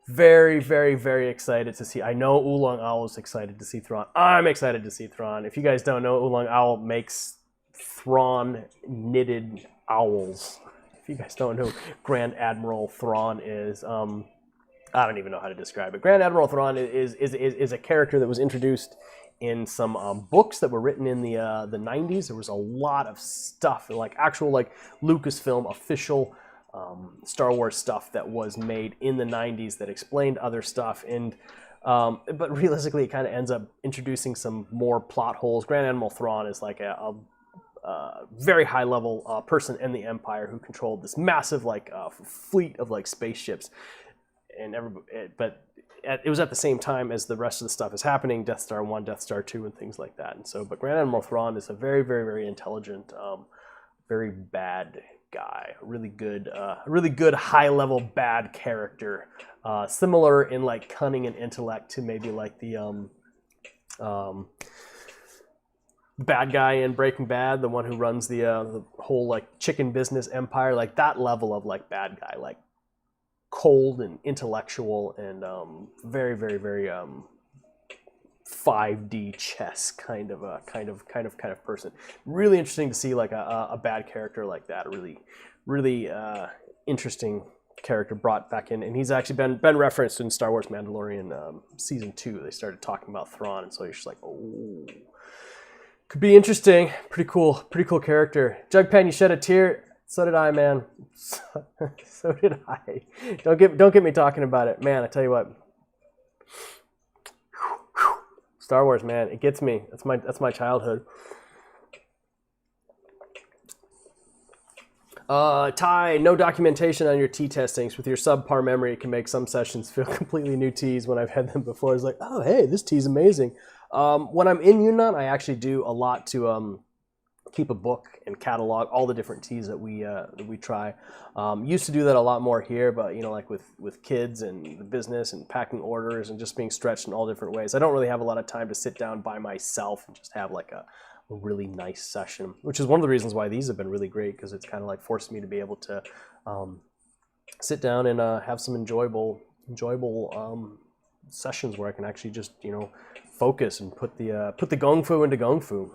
very, very, very excited to see. I know Oolong Owl is excited to see Thrawn. I'm excited to see Thrawn. If you guys don't know, Oolong Owl makes Thrawn knitted owls. If you guys don't know, Grand Admiral Thrawn is. I don't even know how to describe it. Grand Admiral Thrawn is a character that was introduced in some books that were written in the 90s. There was a lot of stuff, like actual like Lucasfilm official Star Wars stuff that was made in the 90s that explained other stuff. And but realistically, it kind of ends up introducing some more plot holes. Grand Admiral Thrawn is like a very high level person in the Empire who controlled this massive like fleet of like spaceships. And but it was at the same time as the rest of the stuff is happening, Death Star 1, Death Star 2, and things like that. And so, but Grand Admiral Thrawn is a very, very, very intelligent, very bad guy, really good high-level bad character, similar in like cunning and intellect to maybe like the bad guy in Breaking Bad, the one who runs the whole like chicken business empire, like that level of like bad guy, like cold and intellectual and very, very, very 5D chess kind of person. Really interesting to see like a bad character like that. A really interesting character brought back in, and he's actually been referenced in Star Wars Mandalorian season 2. They started talking about Thrawn, and so you're just like, oh, could be interesting. Pretty cool character. Jugpan, you shed a tear. So did I, man. So did I. Don't get me talking about it, man. I tell you what. Star Wars, man, it gets me. That's my childhood. Ty, no documentation on your tea testings. With your subpar memory, it can make some sessions feel completely new teas when I've had them before. It's like, oh, hey, this tea's amazing. When I'm in Yunnan, I actually do a lot to keep a book and catalog all the different teas that we try. Used to do that a lot more here, but you know, like with kids and the business and packing orders and just being stretched in all different ways, I don't really have a lot of time to sit down by myself and just have like a really nice session, which is one of the reasons why these have been really great, because it's kind of like forced me to be able to sit down and have some enjoyable sessions where I can actually just, you know, focus and put the gong fu into gong fu.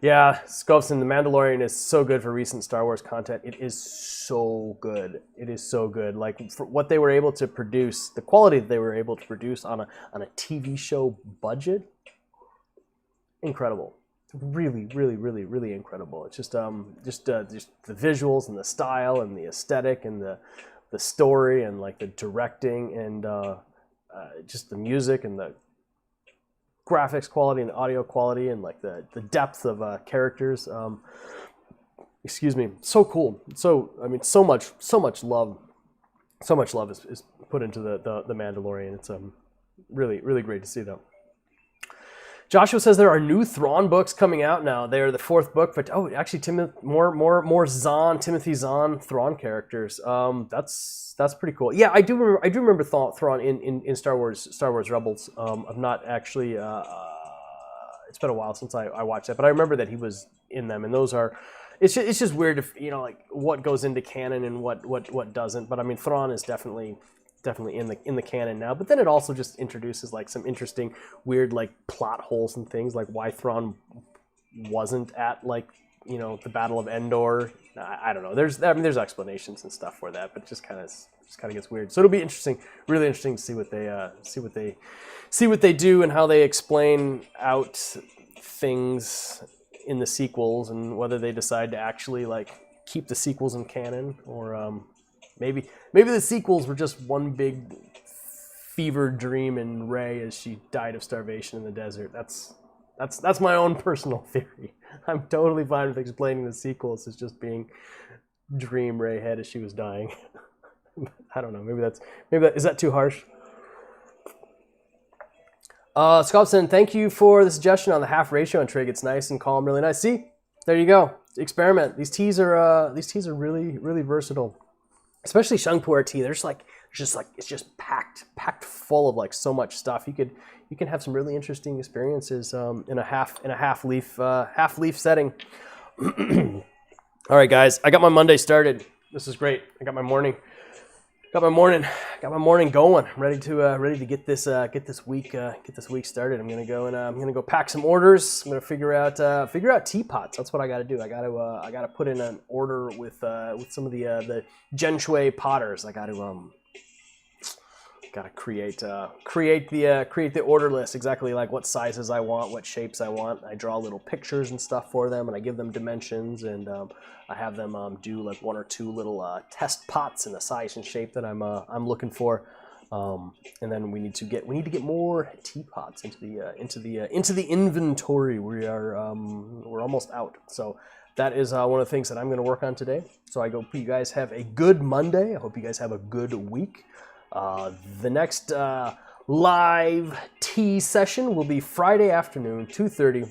Yeah, Sculpson, The Mandalorian is so good for recent Star Wars content. It is so good. It is so good. Like, for what they were able to produce, the quality that they were able to produce on a TV show budget, incredible. Really, really, really, really incredible. It's just the visuals and the style and the aesthetic and the story and like the directing and just the music and the graphics quality and the audio quality and like the depth of characters. Excuse me. So cool. So I mean, so much love is put into the Mandalorian. It's really, really great to see though. Joshua says there are new Thrawn books coming out now. They are the 4th book, but actually more Timothy Zahn Thrawn characters. That's pretty cool. Yeah, I do remember Thrawn in Star Wars Rebels. I've not actually. It's been a while since I watched that, but I remember that he was in them, and those are. It's just weird if, you know, like what goes into canon and what doesn't. But I mean, Thrawn is definitely in the canon now, but then it also just introduces like some interesting weird like plot holes and things, like why Thrawn wasn't at like, you know, the Battle of Endor. I don't know. There's explanations and stuff for that, but it just kind of gets weird. So it'll be interesting, really interesting to see what they do and how they explain out things in the sequels, and whether they decide to actually like keep the sequels in canon, or maybe the sequels were just one big fever dream in Rey as she died of starvation in the desert. That's my own personal theory. I'm totally fine with explaining the sequels as just being dream Rey had as she was dying. I don't know. Maybe that is that too harsh? Sculpson, thank you for the suggestion on the half ratio and trig. It's nice and calm, really nice. See, there you go. Experiment. These teas are really, really versatile. Especially sheng pu'er tea. There's it's just packed full of like so much stuff. You can have some really interesting experiences in a half leaf setting. All right, guys, I got my Monday started. This is great. I got my morning going. I'm ready to get this week started. I'm gonna go pack some orders. I'm gonna figure out teapots. That's what I got to do. I got to put in an order with some of the Gen Shui potters. I got to create the order list, exactly like what sizes I want, what shapes I want. I draw little pictures and stuff for them, and I give them dimensions, and I have them do like 1 or 2 little test pots in the size and shape that I'm looking for. And then we need to get more teapots into the inventory. We're almost out, so that is one of the things that I'm going to work on today. So I hope you guys have a good Monday. I hope you guys have a good week. The next live tea session will be Friday afternoon, 2:30,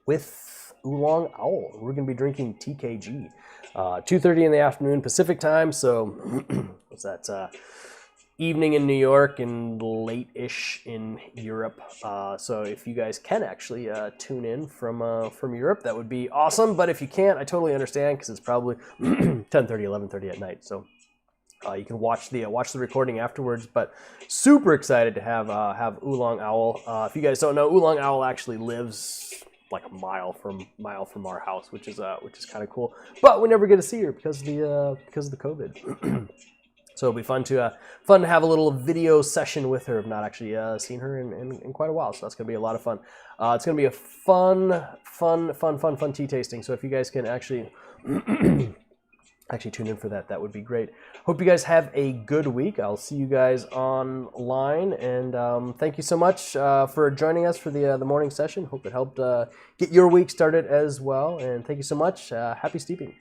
with Oolong Owl. We're going to be drinking TKG, 2:30 in the afternoon Pacific time. So what's that? Evening in New York and late-ish in Europe. So if you guys can actually tune in from Europe, that would be awesome. But if you can't, I totally understand, because it's probably 10:30, 11:30 at night. So You can watch the recording afterwards, but super excited to have Oolong Owl. If you guys don't know, Oolong Owl actually lives like a mile from our house, which is kind of cool. But we never get to see her because of the COVID. So it'll be fun to have a little video session with her. I've not actually seen her in quite a while, so that's gonna be a lot of fun. It's gonna be a fun tea tasting. So if you guys can actually tune in for that, that would be great. Hope you guys have a good week. I'll see you guys online, and thank you so much for joining us for the morning session. Hope it helped get your week started as well, and thank you so much. Happy steeping.